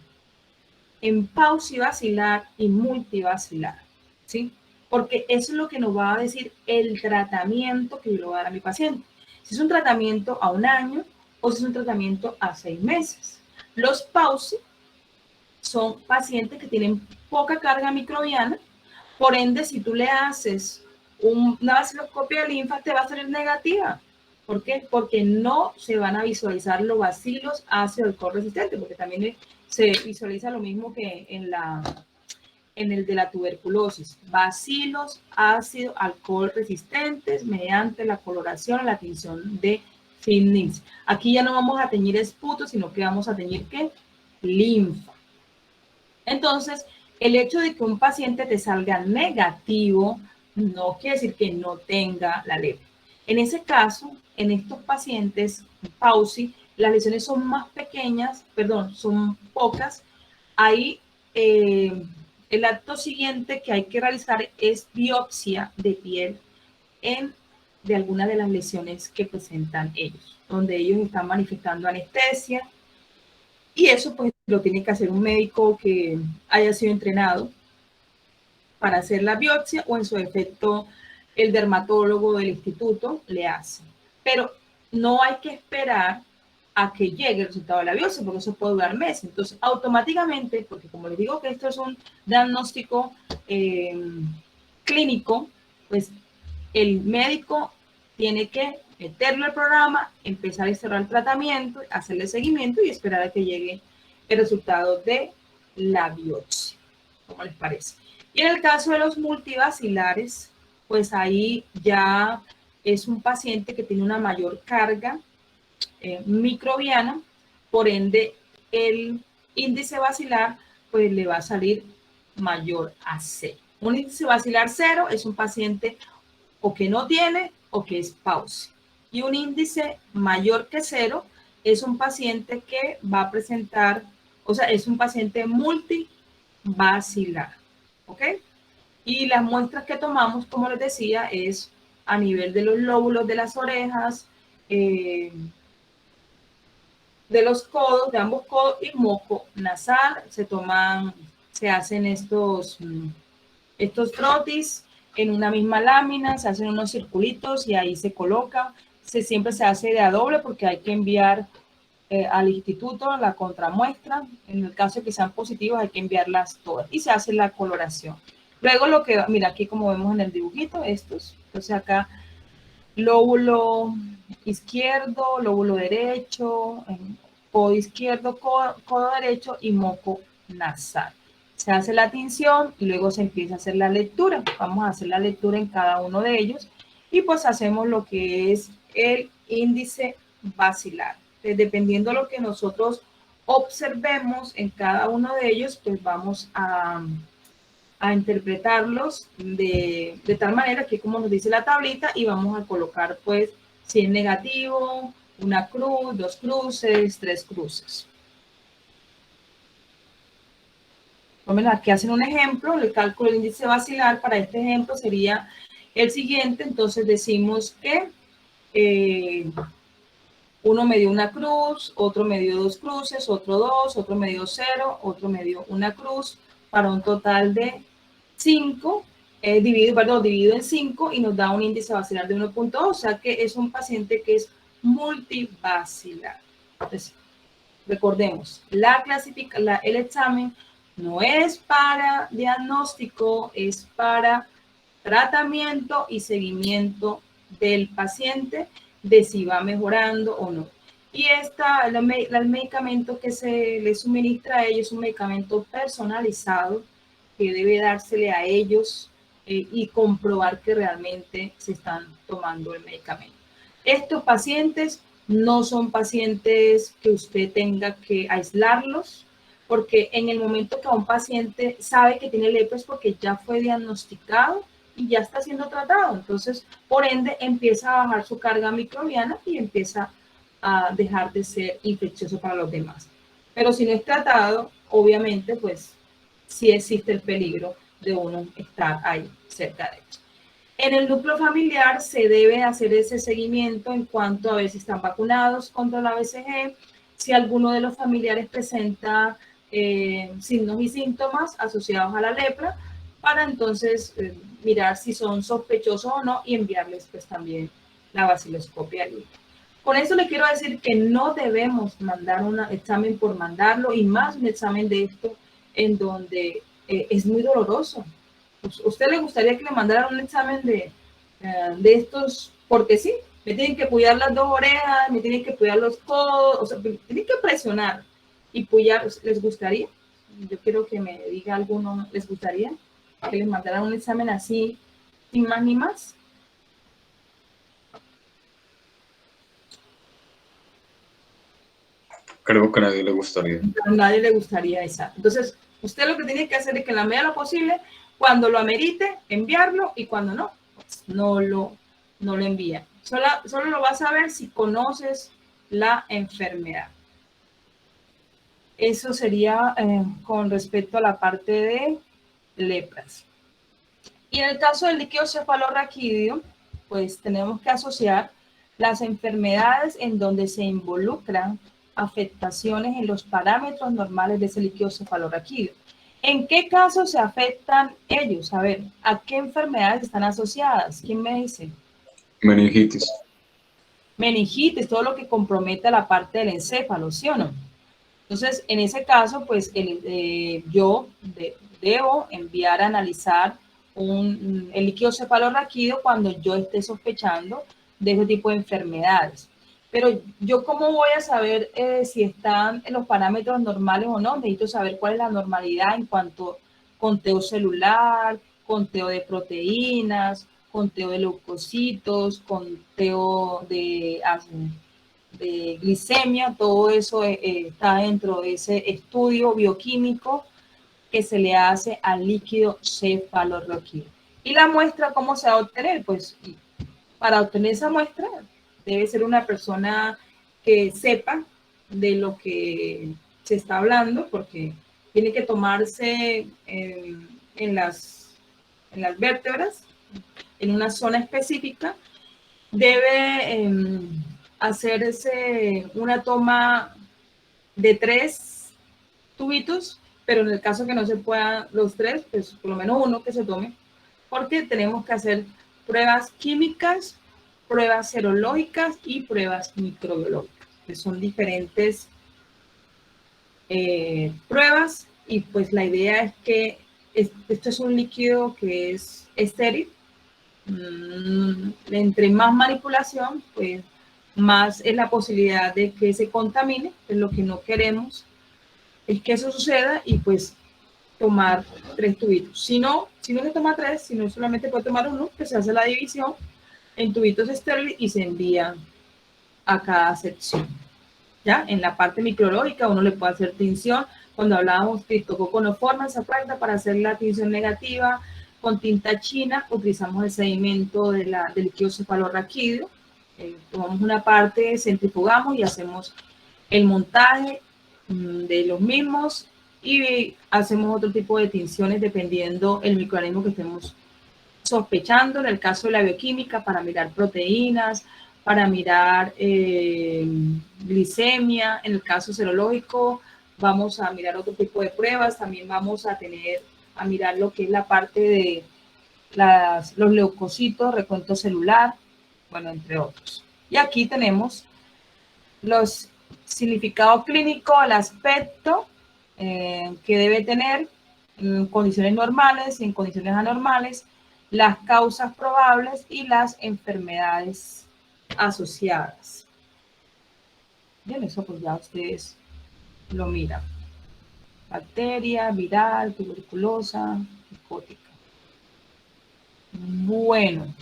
en paucibacilar y multibacilar, ¿sí? Porque eso es lo que nos va a decir el tratamiento que yo le voy a dar a mi paciente. Si es un tratamiento a 1 año o si es un tratamiento a 6 meses. Los pauci son pacientes que tienen poca carga microbiana, por ende, si tú le haces una vaciloscopia de linfa, te va a salir negativa. ¿Por qué? Porque no se van a visualizar los bacilos ácido alcohol resistentes, porque también se visualiza lo mismo que en el de la tuberculosis. Bacilos ácido alcohol resistentes mediante la coloración, la tinción de Finnix. Aquí ya no vamos a teñir esputo, sino que vamos a teñir ¿qué? Linfa. Entonces, el hecho de que un paciente te salga negativo no quiere decir que no tenga la lepra. En ese caso, en estos pacientes pauci, las lesiones son más pequeñas, perdón, son pocas. Ahí el acto siguiente que hay que realizar es biopsia de piel de algunas de las lesiones que presentan ellos, donde ellos están manifestando anestesia. Y eso pues lo tiene que hacer un médico que haya sido entrenado para hacer la biopsia, o en su defecto el dermatólogo del instituto le hace. Pero no hay que esperar a que llegue el resultado de la biopsia, porque eso puede durar meses. Entonces, automáticamente, porque como les digo que esto es un diagnóstico clínico, pues el médico tiene que meterlo al programa, empezar a cerrar el tratamiento, hacerle seguimiento y esperar a que llegue el resultado de la biopsia. ¿Cómo les parece? Y en el caso de los multivacilares, pues ahí ya es un paciente que tiene una mayor carga microbiana, por ende el índice vacilar pues le va a salir mayor a 0. Un índice vacilar 0 es un paciente o que no tiene o que es pauci. Y un índice mayor que 0 es un paciente que va a presentar, o sea, es un paciente multivacilar. ¿Ok? Y las muestras que tomamos, como les decía, es a nivel de los lóbulos de las orejas, de los codos, de ambos codos, y moco nasal. Se hacen estos frotis en una misma lámina, se hacen unos circulitos y ahí se coloca. Siempre se hace de a doble porque hay que enviar al instituto la contramuestra. En el caso de que sean positivos hay que enviarlas todas y se hace la coloración. Luego mira aquí como vemos en el dibujito, entonces acá lóbulo izquierdo, lóbulo derecho, codo izquierdo, codo derecho y moco nasal. Se hace la tinción y luego se empieza a hacer la lectura. Vamos a hacer la lectura en cada uno de ellos y pues hacemos lo que es el índice basilar. Entonces, dependiendo de lo que nosotros observemos en cada uno de ellos, pues vamos a interpretarlos de tal manera que como nos dice la tablita y vamos a colocar pues si es negativo, una cruz, 2 cruces, 3 cruces. Bueno, aquí hacen un ejemplo, el cálculo del índice basilar para este ejemplo sería el siguiente, entonces decimos que uno me dio una cruz, otro me dio 2 cruces, otro 2, otro me dio 0, otro me dio una cruz, para un total de 5, dividido en 5 y nos da un índice basilar de 1.2, o sea que es un paciente que es multibasilar. Entonces, recordemos, el examen no es para diagnóstico, es para tratamiento y seguimiento del paciente de si va mejorando o no. Y el medicamento que se les suministra a ellos es un medicamento personalizado que debe dársele a ellos y comprobar que realmente se están tomando el medicamento. Estos pacientes no son pacientes que usted tenga que aislarlos, porque en el momento que un paciente sabe que tiene lepra es porque ya fue diagnosticado y ya está siendo tratado. Entonces, por ende, empieza a bajar su carga microbiana y empieza a dejar de ser infeccioso para los demás. Pero si no es tratado, obviamente, pues sí existe el peligro de uno estar ahí cerca de ellos. En el núcleo familiar se debe hacer ese seguimiento en cuanto a ver si están vacunados contra la BCG, si alguno de los familiares presenta signos y síntomas asociados a la lepra, para entonces mirar si son sospechosos o no y enviarles pues también la vaciloscopia. Con eso le quiero decir que no debemos mandar un examen por mandarlo y más un examen de esto en donde es muy doloroso. ¿Usted le gustaría que le mandaran un examen de estos? Porque sí, me tienen que pullar las 2 orejas, me tienen que pullar los codos, o sea, me tienen que presionar y pullar. ¿Les gustaría? Yo quiero que me diga alguno, ¿les gustaría que les mandaran un examen así, sin más ni más? Creo que a nadie le gustaría. A nadie le gustaría esa. Entonces, usted lo que tiene que hacer es que en la medida de lo posible, cuando lo amerite, enviarlo y cuando no, pues no lo envía. Solo lo vas a ver si conoces la enfermedad. Eso sería con respecto a la parte de lepras. Y en el caso del líquido cefalorraquídeo, pues tenemos que asociar las enfermedades en donde se involucran afectaciones en los parámetros normales de ese líquido cefalorraquídeo. ¿En qué casos se afectan ellos? A ver, ¿a qué enfermedades están asociadas? ¿Quién me dice? Meningitis. Meningitis, todo lo que compromete la parte del encéfalo, ¿sí o no? Entonces, en ese caso, pues yo debo enviar a analizar el líquido cefalorraquídeo cuando yo esté sospechando de ese tipo de enfermedades. Pero yo, ¿cómo voy a saber si están en los parámetros normales o no? Necesito saber cuál es la normalidad en cuanto a conteo celular, conteo de proteínas, conteo de leucocitos, conteo de glicemia, todo eso está dentro de ese estudio bioquímico que se le hace al líquido cefalorraquídeo. ¿Y la muestra cómo se va a obtener? Pues para obtener esa muestra debe ser una persona que sepa de lo que se está hablando, porque tiene que tomarse en las vértebras, en una zona específica, debe hacerse una toma de 3 tubitos, pero en el caso que no se puedan los 3, pues por lo menos uno que se tome, porque tenemos que hacer pruebas químicas, pruebas serológicas y pruebas microbiológicas, que son diferentes pruebas, y pues la idea es que esto es un líquido que es estéril, entre más manipulación, pues más es la posibilidad de que se contamine, pues lo que no queremos es que eso suceda y pues tomar 3 tubitos. Si no se toma 3, si no solamente puede tomar uno, pues se hace la división en tubitos estériles y se envía a cada sección. ¿Ya? En la parte micrológica uno le puede hacer tinción. Cuando hablábamos criptoconoforma, ¿se acuerda? Para hacer la tinción negativa con tinta china, utilizamos el sedimento del líquido cefalorraquídeo. Tomamos una parte, centrifugamos y hacemos el montaje de los mismos y hacemos otro tipo de tinciones dependiendo el microorganismo que estemos sospechando. En el caso de la bioquímica, para mirar proteínas, para mirar glicemia. En el caso serológico, vamos a mirar otro tipo de pruebas. También vamos a mirar lo que es la parte de los leucocitos, recuento celular, bueno, entre otros. Y aquí tenemos los significados clínicos, el aspecto que debe tener en condiciones normales y en condiciones anormales, las causas probables y las enfermedades asociadas. Bien, eso pues ya ustedes lo miran. Bacteria, viral, tuberculosa, psicótica. Bueno,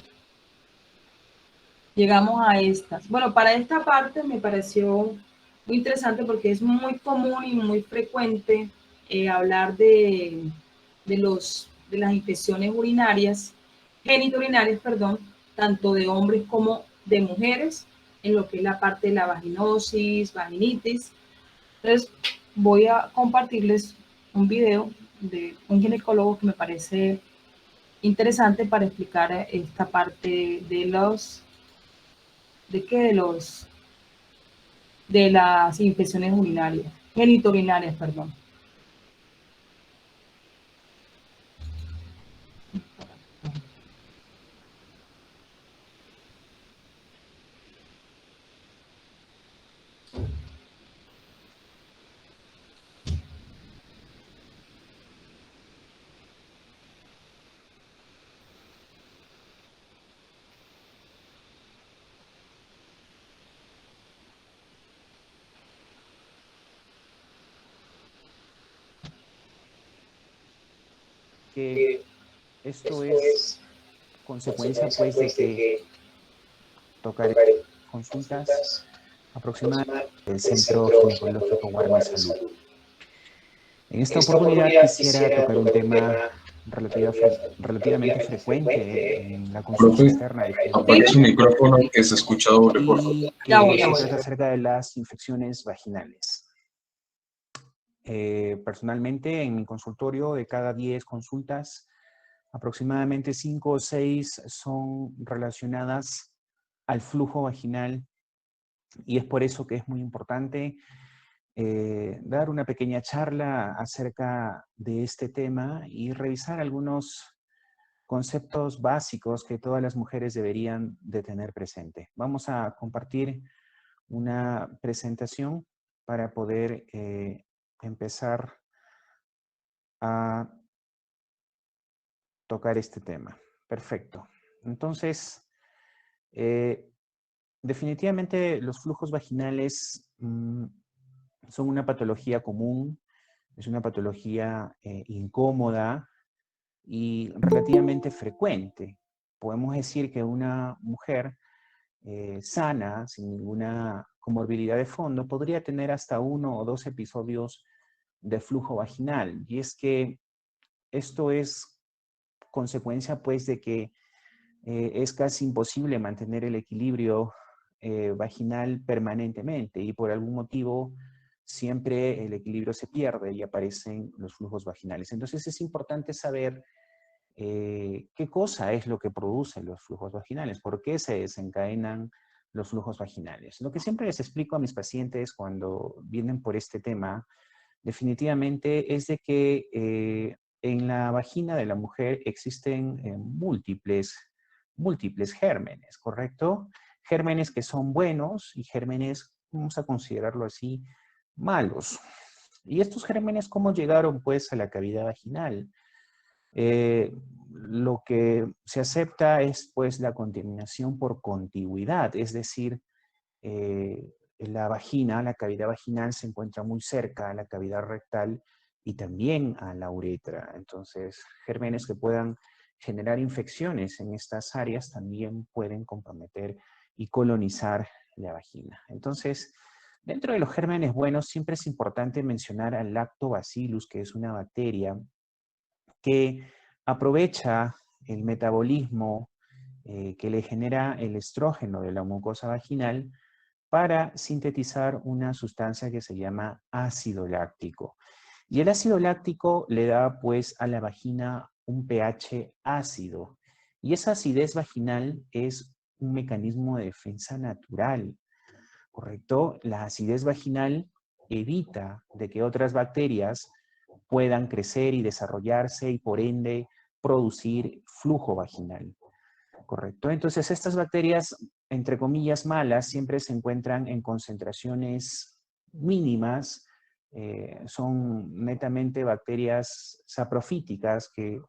llegamos a estas. Bueno, para esta parte me pareció muy interesante porque es muy común y muy frecuente hablar de las infecciones urinarias, genitourinarias, perdón, tanto de hombres como de mujeres, en lo que es la parte de la vaginosis, vaginitis. Entonces, voy a compartirles un video de un ginecólogo que me parece interesante para explicar esta parte de los de las infecciones urinarias, genitourinarias, perdón. Que esto es consecuencia pues de que tocaré consultas aproximadamente del Centro Ginecológico Guarma Salud. En esta oportunidad quisiera tocar un tema relativamente frecuente en la consulta Profe, externa de apague su ginecología micrófono que se escucha doble, por favor. y Ya que voy. se trata acerca de las infecciones vaginales. Personalmente, en mi consultorio, de cada 10 consultas, aproximadamente 5 o 6 son relacionadas al flujo vaginal y es por eso que es muy importante dar una pequeña charla acerca de este tema y revisar algunos conceptos básicos que todas las mujeres deberían de tener presente. Vamos a compartir una presentación para poder empezar a tocar este tema. Perfecto. Entonces, definitivamente los flujos vaginales son una patología común, es una patología incómoda y relativamente frecuente. Podemos decir que una mujer sana, sin ninguna comorbilidad de fondo, podría tener hasta 1 o 2 episodios de flujo vaginal. Y es que esto es consecuencia pues de que es casi imposible mantener el equilibrio vaginal permanentemente y por algún motivo siempre el equilibrio se pierde y aparecen los flujos vaginales. Entonces es importante saber qué cosa es lo que produce los flujos vaginales, por qué se desencadenan los flujos vaginales. Lo que siempre les explico a mis pacientes cuando vienen por este tema, definitivamente es de que en la vagina de la mujer existen múltiples gérmenes, ¿correcto? Gérmenes que son buenos y gérmenes, vamos a considerarlo así, malos. ¿Y estos gérmenes cómo llegaron pues a la cavidad vaginal? Lo que se acepta es pues la contaminación por contigüidad, es decir, la vagina, la cavidad vaginal se encuentra muy cerca a la cavidad rectal y también a la uretra. Entonces, gérmenes que puedan generar infecciones en estas áreas también pueden comprometer y colonizar la vagina. Entonces, dentro de los gérmenes buenos, siempre es importante mencionar al Lactobacillus, que es una bacteria que aprovecha el metabolismo que le genera el estrógeno de la mucosa vaginal para sintetizar una sustancia que se llama ácido láctico. Y el ácido láctico le da pues a la vagina un pH ácido. Y esa acidez vaginal es un mecanismo de defensa natural, ¿correcto? La acidez vaginal evita de que otras bacterias puedan crecer y desarrollarse y por ende producir flujo vaginal, ¿correcto? Entonces estas bacterias, entre comillas, malas, siempre se encuentran en concentraciones mínimas, son netamente bacterias saprofíticas que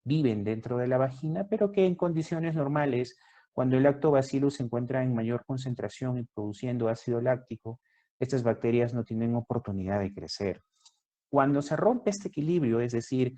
viven dentro de la vagina, pero que en condiciones normales, cuando el lactobacillus se encuentra en mayor concentración y produciendo ácido láctico, estas bacterias no tienen oportunidad de crecer. Cuando se rompe este equilibrio, es decir,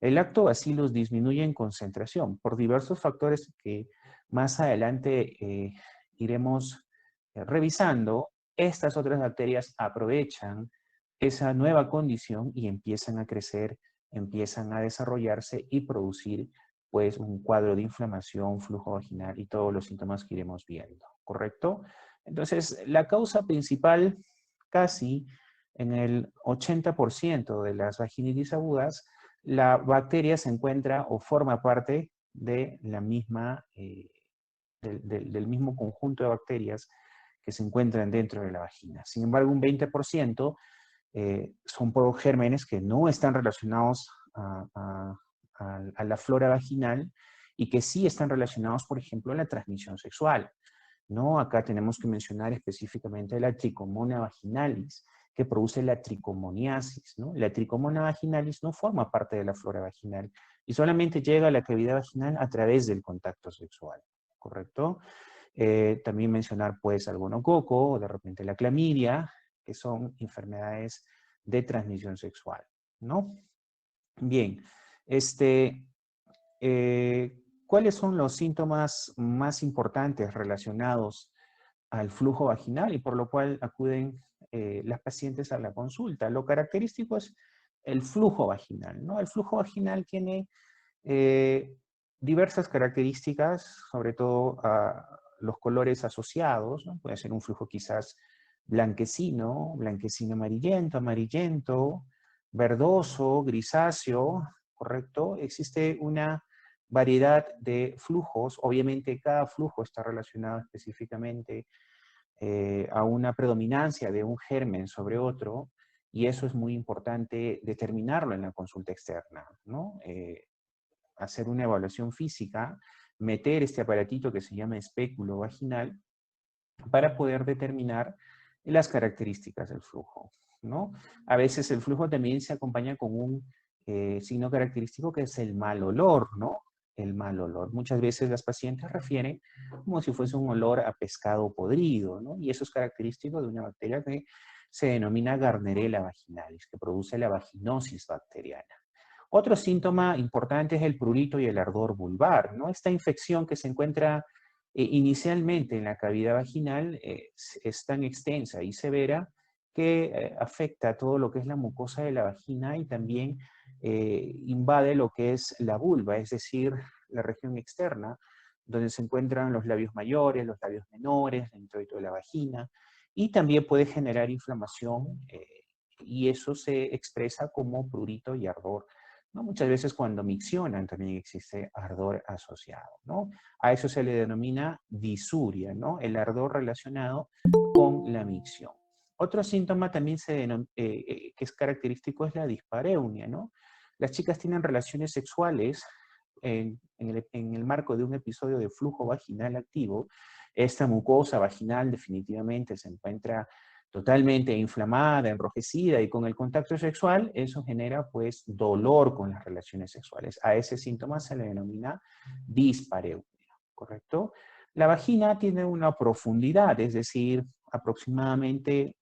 el lactobacillus disminuye en concentración por diversos factores que más adelante iremos revisando, estas otras bacterias aprovechan esa nueva condición y empiezan a crecer, empiezan a desarrollarse y producir pues un cuadro de inflamación, flujo vaginal y todos los síntomas que iremos viendo, ¿correcto? Entonces, la causa principal casi en el 80% de las vaginitis agudas, la bacteria se encuentra o forma parte de la misma, del mismo conjunto de bacterias que se encuentran dentro de la vagina. Sin embargo, un 20% son gérmenes que no están relacionados a la flora vaginal y que sí están relacionados, por ejemplo, a la transmisión sexual, ¿no? Acá tenemos que mencionar específicamente la Trichomonas vaginalis, que produce la tricomoniasis, ¿no? La Trichomonas vaginalis no forma parte de la flora vaginal y solamente llega a la cavidad vaginal a través del contacto sexual, ¿correcto? También mencionar, pues, al gonococo o de repente la clamidia, que son enfermedades de transmisión sexual, ¿no? Bien, ¿cuáles son los síntomas más importantes relacionados al flujo vaginal y por lo cual acuden las pacientes a la consulta? Lo característico es el flujo vaginal, ¿no? El flujo vaginal tiene diversas características, sobre todo los colores asociados, ¿no? Puede ser un flujo quizás blanquecino, blanquecino amarillento, amarillento, verdoso, grisáceo, ¿correcto? Existe una variedad de flujos, obviamente cada flujo está relacionado específicamente a una predominancia de un germen sobre otro, y eso es muy importante determinarlo en la consulta externa, ¿no? Hacer una evaluación física, meter este aparatito que se llama espéculo vaginal para poder determinar las características del flujo, ¿no? A veces el flujo también se acompaña con un signo característico que es el mal olor, ¿no? El mal olor. Muchas veces las pacientes refieren como si fuese un olor a pescado podrido, ¿no? Y eso es característico de una bacteria que se denomina Gardnerella vaginalis, que produce la vaginosis bacteriana. Otro síntoma importante es el prurito y el ardor vulvar, ¿no? Esta infección que se encuentra inicialmente en la cavidad vaginal es tan extensa y severa que afecta todo lo que es la mucosa de la vagina y también invade lo que es la vulva, es decir, la región externa, donde se encuentran los labios mayores, los labios menores, dentro de toda la vagina, y también puede generar inflamación y eso se expresa como prurito y ardor, ¿no? Muchas veces cuando miccionan también existe ardor asociado, ¿no? A eso se le denomina disuria, ¿no? El ardor relacionado con la micción. Otro síntoma también que es característico es la dispareunia, ¿no? Las chicas tienen relaciones sexuales en el marco de un episodio de flujo vaginal activo. Esta mucosa vaginal definitivamente se encuentra totalmente inflamada, enrojecida y con el contacto sexual, eso genera pues dolor con las relaciones sexuales. A ese síntoma se le denomina dispareunia, ¿correcto? La vagina tiene una profundidad, es decir, aproximadamente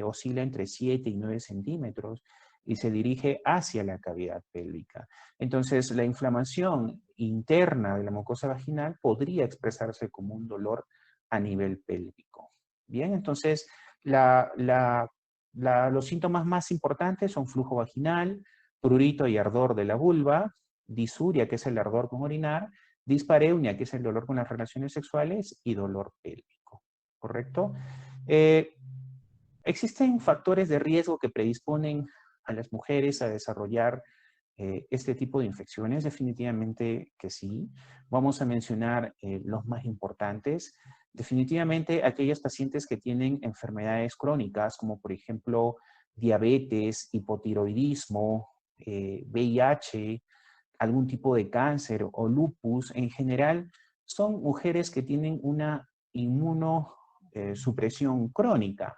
oscila entre 7 y 9 centímetros y se dirige hacia la cavidad pélvica. Entonces, la inflamación interna de la mucosa vaginal podría expresarse como un dolor a nivel pélvico. Bien, entonces, los síntomas más importantes son flujo vaginal, prurito y ardor de la vulva, disuria, que es el ardor con orinar, dispareunia, que es el dolor con las relaciones sexuales, y dolor pélvico, ¿correcto? ¿Existen factores de riesgo que predisponen a las mujeres a desarrollar este tipo de infecciones? Definitivamente que sí. Vamos a mencionar los más importantes. Definitivamente aquellas pacientes que tienen enfermedades crónicas, como por ejemplo diabetes, hipotiroidismo, VIH, algún tipo de cáncer o lupus, en general son mujeres que tienen una inmunosupresión crónica.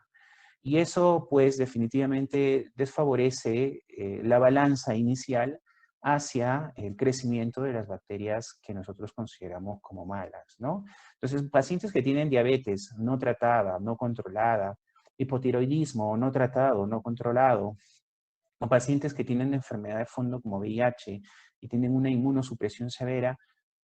Y eso, pues, definitivamente desfavorece la balanza inicial hacia el crecimiento de las bacterias que nosotros consideramos como malas, ¿no? Entonces, pacientes que tienen diabetes no tratada, no controlada, hipotiroidismo no tratado, no controlado, o pacientes que tienen enfermedad de fondo como VIH y tienen una inmunosupresión severa,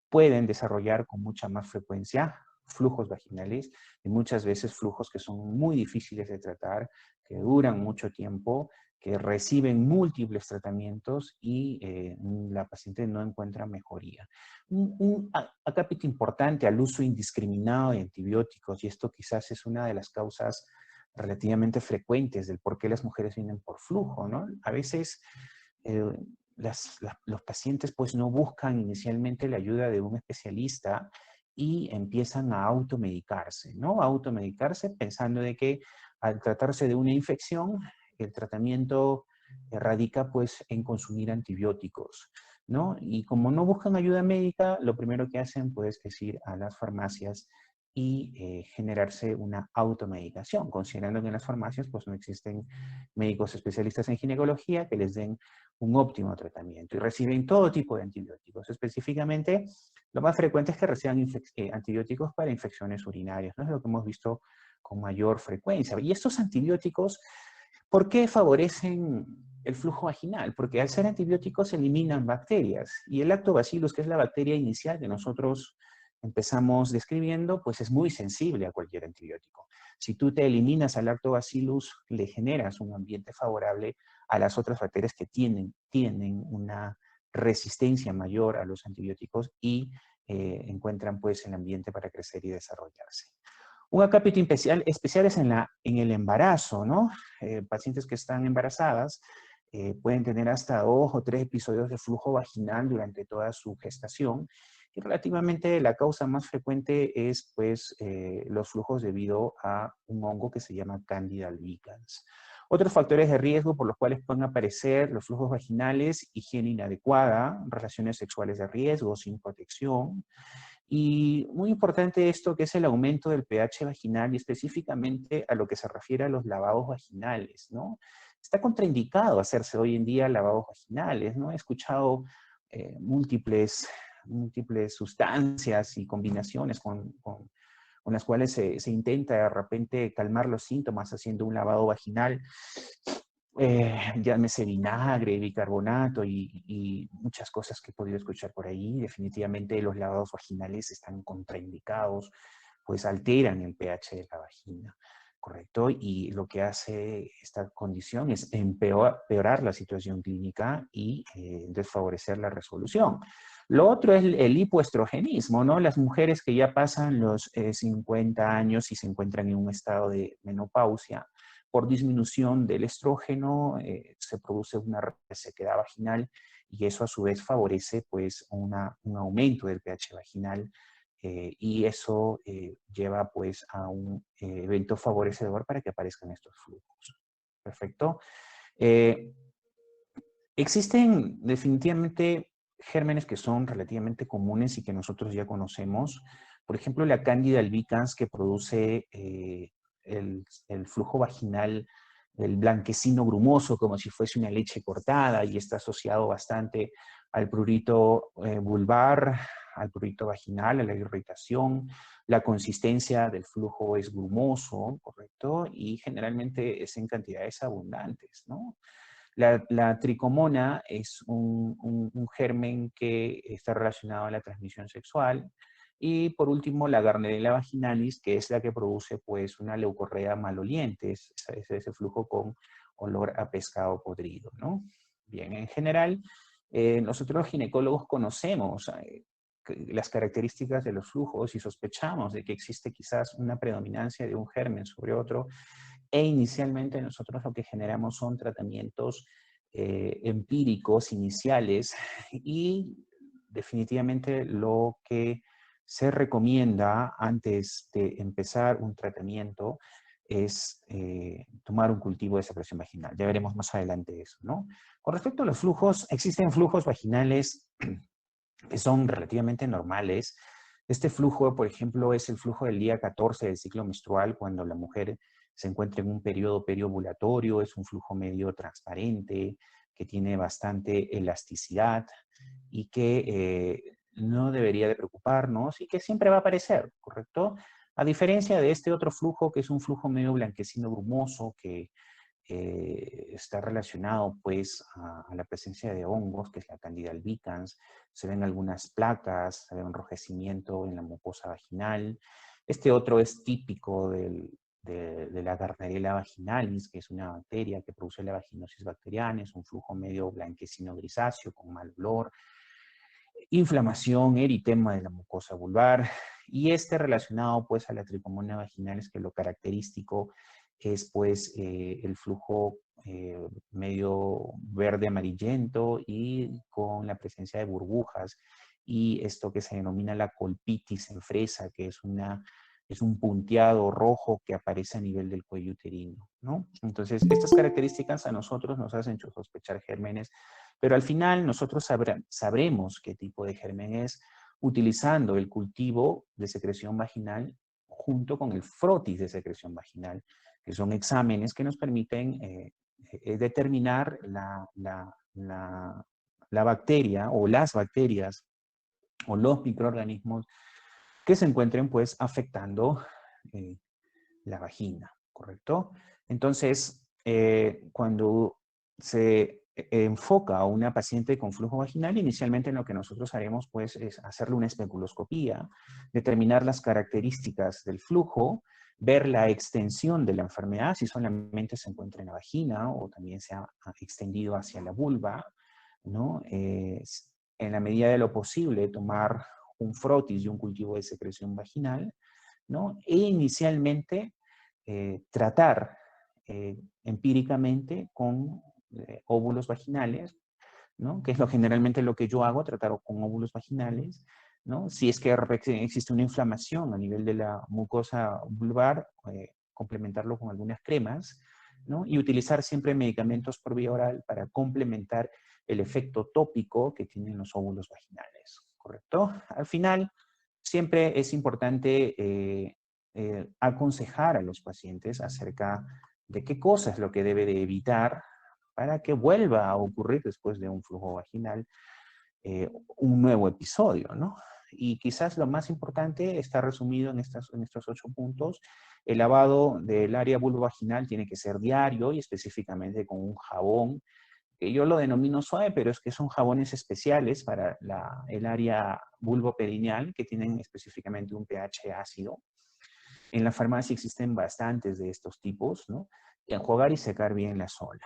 pueden desarrollar con mucha más frecuencia flujos vaginales y muchas veces flujos que son muy difíciles de tratar, que duran mucho tiempo, que reciben múltiples tratamientos y la paciente no encuentra mejoría. Un acápite importante al uso indiscriminado de antibióticos, y esto quizás es una de las causas relativamente frecuentes del por qué las mujeres vienen por flujo, ¿no? A veces eh, los pacientes pues no buscan inicialmente la ayuda de un especialista y empiezan a automedicarse, ¿no? A automedicarse pensando de que al tratarse de una infección, el tratamiento radica pues en consumir antibióticos, ¿no? Y como no buscan ayuda médica, lo primero que hacen pues es ir a las farmacias y generarse una automedicación, considerando que en las farmacias pues no existen médicos especialistas en ginecología que les den un óptimo tratamiento y reciben todo tipo de antibióticos. Específicamente, lo más frecuente es que reciban antibióticos para infecciones urinarias, ¿no? Es lo que hemos visto con mayor frecuencia. Y estos antibióticos, ¿por qué favorecen el flujo vaginal? Porque al ser antibióticos eliminan bacterias y el lactobacillus, que es la bacteria inicial que nosotros empezamos describiendo, pues es muy sensible a cualquier antibiótico. Si tú te eliminas al lactobacillus, le generas un ambiente favorable a las otras bacterias que tienen una resistencia mayor a los antibióticos y encuentran pues el ambiente para crecer y desarrollarse. Un acápite especial es en el embarazo, ¿no? Pacientes que están embarazadas pueden tener hasta 2 o 3 episodios de flujo vaginal durante toda su gestación. Y relativamente la causa más frecuente es pues los flujos debido a un hongo que se llama Candida albicans. Otros factores de riesgo por los cuales pueden aparecer los flujos vaginales: higiene inadecuada, relaciones sexuales de riesgo sin protección. Y muy importante esto, que es el aumento del pH vaginal y específicamente a lo que se refiere a los lavados vaginales, ¿no? Está contraindicado hacerse hoy en día lavados vaginales, ¿no? He escuchado múltiples sustancias y combinaciones con las cuales se intenta de repente calmar los síntomas haciendo un lavado vaginal, llámese vinagre, bicarbonato y muchas cosas que he podido escuchar por ahí. Definitivamente los lavados vaginales están contraindicados, pues alteran el pH de la vagina, ¿correcto? Y lo que hace esta condición es empeorar la situación clínica y desfavorecer la resolución. Lo otro es el hipoestrogenismo, ¿no? Las mujeres que ya pasan los 50 años y se encuentran en un estado de menopausia, por disminución del estrógeno se produce una resequedad vaginal y eso a su vez favorece pues un aumento del pH vaginal y eso lleva pues a un evento favorecedor para que aparezcan estos flujos. Perfecto. Existen definitivamente gérmenes que son relativamente comunes y que nosotros ya conocemos. Por ejemplo, la Candida albicans, que produce el flujo vaginal, el blanquecino grumoso, como si fuese una leche cortada, y está asociado bastante al prurito vulvar, al prurito vaginal, a la irritación. La consistencia del flujo es grumoso, ¿correcto? Y generalmente es en cantidades abundantes, ¿no? La tricomona es un germen que está relacionado a la transmisión sexual. Y por último, la Gardnerella vaginalis, que es la que produce pues una leucorrea maloliente, es ese flujo con olor a pescado podrido, ¿no? Bien, en general, nosotros los ginecólogos conocemos las características de los flujos y sospechamos de que existe quizás una predominancia de un germen sobre otro, e inicialmente nosotros lo que generamos son tratamientos empíricos iniciales, y definitivamente lo que se recomienda antes de empezar un tratamiento es tomar un cultivo de secreción vaginal. Ya veremos más adelante eso, ¿no? Con respecto a los flujos, existen flujos vaginales que son relativamente normales. Este flujo, por ejemplo, es el flujo del día 14 del ciclo menstrual, cuando la mujer se encuentra en un periodo periovulatorio. Es un flujo medio transparente, que tiene bastante elasticidad y que no debería de preocuparnos y que siempre va a aparecer, ¿correcto? A diferencia de este otro flujo, que es un flujo medio blanquecino grumoso, que está relacionado pues a la presencia de hongos, que es la Candida albicans. Se ven algunas placas, se ve enrojecimiento en la mucosa vaginal. Este otro es típico de la Gardnerella vaginalis, que es una bacteria que produce la vaginosis bacteriana. Es un flujo medio blanquecino grisáceo con mal olor, inflamación, eritema de la mucosa vulvar. Y este relacionado pues a la tricomona vaginalis, que lo característico es pues el flujo medio verde amarillento y con la presencia de burbujas, y esto que se denomina la colpitis en fresa, que es un punteado rojo que aparece a nivel del cuello uterino, ¿no? Entonces, estas características a nosotros nos hacen sospechar gérmenes, pero al final nosotros sabremos qué tipo de germen es utilizando el cultivo de secreción vaginal junto con el frotis de secreción vaginal, que son exámenes que nos permiten determinar la bacteria o las bacterias o los microorganismos que se encuentren pues afectando la vagina, ¿correcto? Entonces, cuando se enfoca a una paciente con flujo vaginal, inicialmente lo que nosotros haremos pues es hacerle una especuloscopía, determinar las características del flujo, ver la extensión de la enfermedad, si solamente se encuentra en la vagina o también se ha extendido hacia la vulva, ¿no? En la medida de lo posible, tomar un frotis y un cultivo de secreción vaginal, ¿no? E inicialmente tratar empíricamente con óvulos vaginales, ¿no? Que es generalmente lo que yo hago, tratar con óvulos vaginales, ¿no? Si es que existe una inflamación a nivel de la mucosa vulvar, complementarlo con algunas cremas, ¿no? Y utilizar siempre medicamentos por vía oral para complementar el efecto tópico que tienen los óvulos vaginales, ¿correcto? Al final, siempre es importante aconsejar a los pacientes acerca de qué cosa es lo que debe de evitar para que vuelva a ocurrir después de un flujo vaginal un nuevo episodio, ¿no? Y quizás lo más importante está resumido en estos 8 puntos. El lavado del área vulvovaginal tiene que ser diario y específicamente con un jabón, que yo lo denomino suave, pero es que son jabones especiales para el área vulvoperineal, que tienen específicamente un pH ácido. En la farmacia existen bastantes de estos tipos, ¿no? Y enjuagar y secar bien la zona.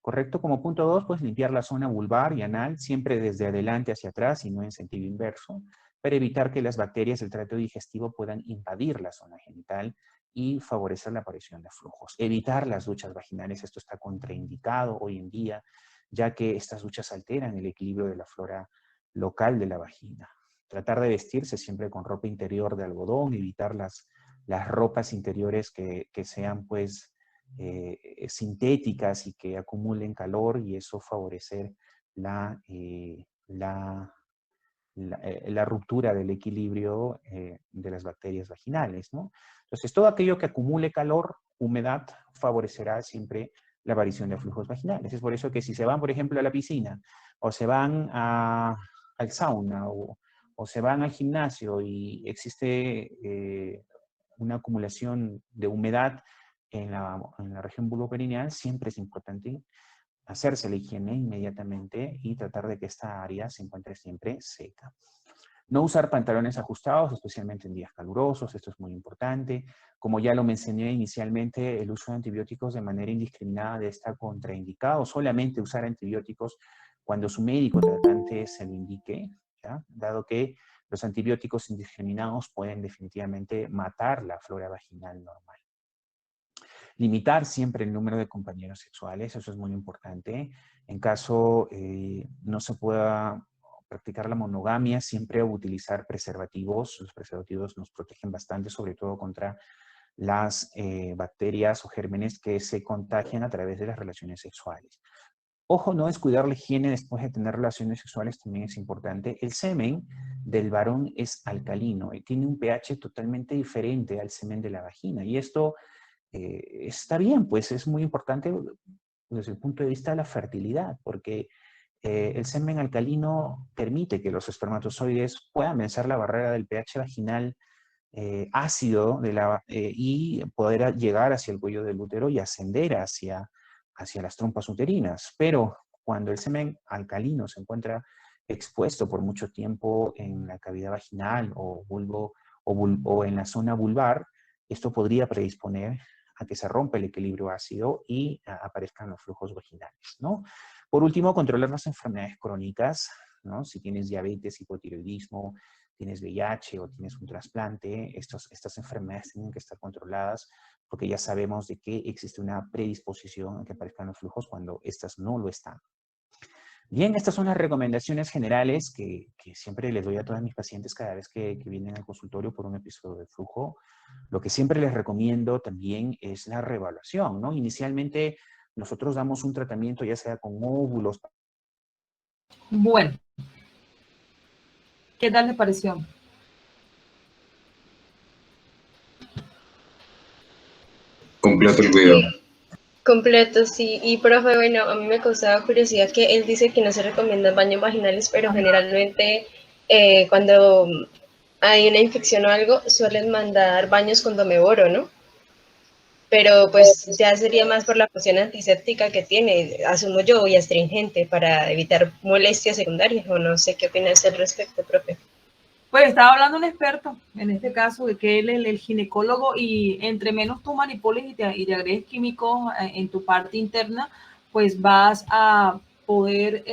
Correcto, como punto 2, pues limpiar la zona vulvar y anal, siempre desde adelante hacia atrás y no en sentido inverso, para evitar que las bacterias del tracto digestivo puedan invadir la zona genital y favorecer la aparición de flujos. Evitar las duchas vaginales, esto está contraindicado hoy en día, ya que estas duchas alteran el equilibrio de la flora local de la vagina. Tratar de vestirse siempre con ropa interior de algodón, evitar las ropas interiores que sean pues sintéticas y que acumulen calor, y eso favorecer la la ruptura del equilibrio de las bacterias vaginales, ¿no? Entonces, todo aquello que acumule calor, humedad, favorecerá siempre la aparición de flujos vaginales. Es por eso que si se van, por ejemplo, a la piscina, o se van al sauna, o se van al gimnasio y existe una acumulación de humedad en la región vulvoperineal, siempre es importante hacerse la higiene inmediatamente y tratar de que esta área se encuentre siempre seca. No usar pantalones ajustados, especialmente en días calurosos, esto es muy importante. Como ya lo mencioné inicialmente, el uso de antibióticos de manera indiscriminada está contraindicado. Solamente usar antibióticos cuando su médico tratante se lo indique, ¿ya? Dado que los antibióticos indiscriminados pueden definitivamente matar la flora vaginal normal. Limitar siempre el número de compañeros sexuales, eso es muy importante. En caso no se pueda practicar la monogamia, siempre utilizar preservativos. Los preservativos nos protegen bastante, sobre todo contra las bacterias o gérmenes que se contagian a través de las relaciones sexuales. Ojo, no descuidar la higiene después de tener relaciones sexuales también es importante. El semen del varón es alcalino y tiene un pH totalmente diferente al semen de la vagina. Y esto está bien, pues es muy importante desde el punto de vista de la fertilidad, porque el semen alcalino permite que los espermatozoides puedan vencer la barrera del pH vaginal ácido y poder llegar hacia el cuello del útero y ascender hacia las trompas uterinas. Pero cuando el semen alcalino se encuentra expuesto por mucho tiempo en la cavidad vaginal o en la zona vulvar, esto podría predisponer a que se rompa el equilibrio ácido y aparezcan los flujos vaginales, ¿no? Por último, controlar las enfermedades crónicas, ¿no? Si tienes diabetes, hipotiroidismo, tienes VIH o tienes un trasplante, estas enfermedades tienen que estar controladas porque ya sabemos de que existe una predisposición a que aparezcan los flujos cuando estas no lo están. Bien, estas son las recomendaciones generales que siempre les doy a todas mis pacientes cada vez que vienen al consultorio por un episodio de flujo. Lo que siempre les recomiendo también es la reevaluación, ¿no? Inicialmente nosotros damos un tratamiento ya sea con óvulos. Bueno, ¿qué tal le pareció? Completo el video. Completo, sí. Y profe, bueno, a mí me causaba curiosidad que él dice que no se recomiendan baños vaginales, pero generalmente cuando hay una infección o algo, suelen mandar baños con domeboro, ¿no? Pero pues ya sería más por la función antiséptica que tiene, asumo yo, y astringente para evitar molestias secundarias, o no sé qué opinas al respecto, profe. Pues estaba hablando un experto, en este caso, de que él es el ginecólogo y entre menos tú manipules y te agregues químicos en tu parte interna, pues vas a poder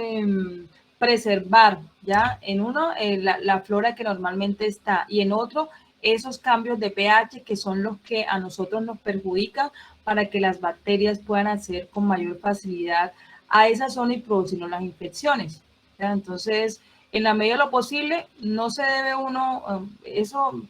preservar, ¿ya? En uno, la flora que normalmente está y en otro, esos cambios de pH que son los que a nosotros nos perjudican para que las bacterias puedan acceder con mayor facilidad a esa zona y producirnos las infecciones, ¿ya? Entonces, en la medida de lo posible, no se debe uno, eso,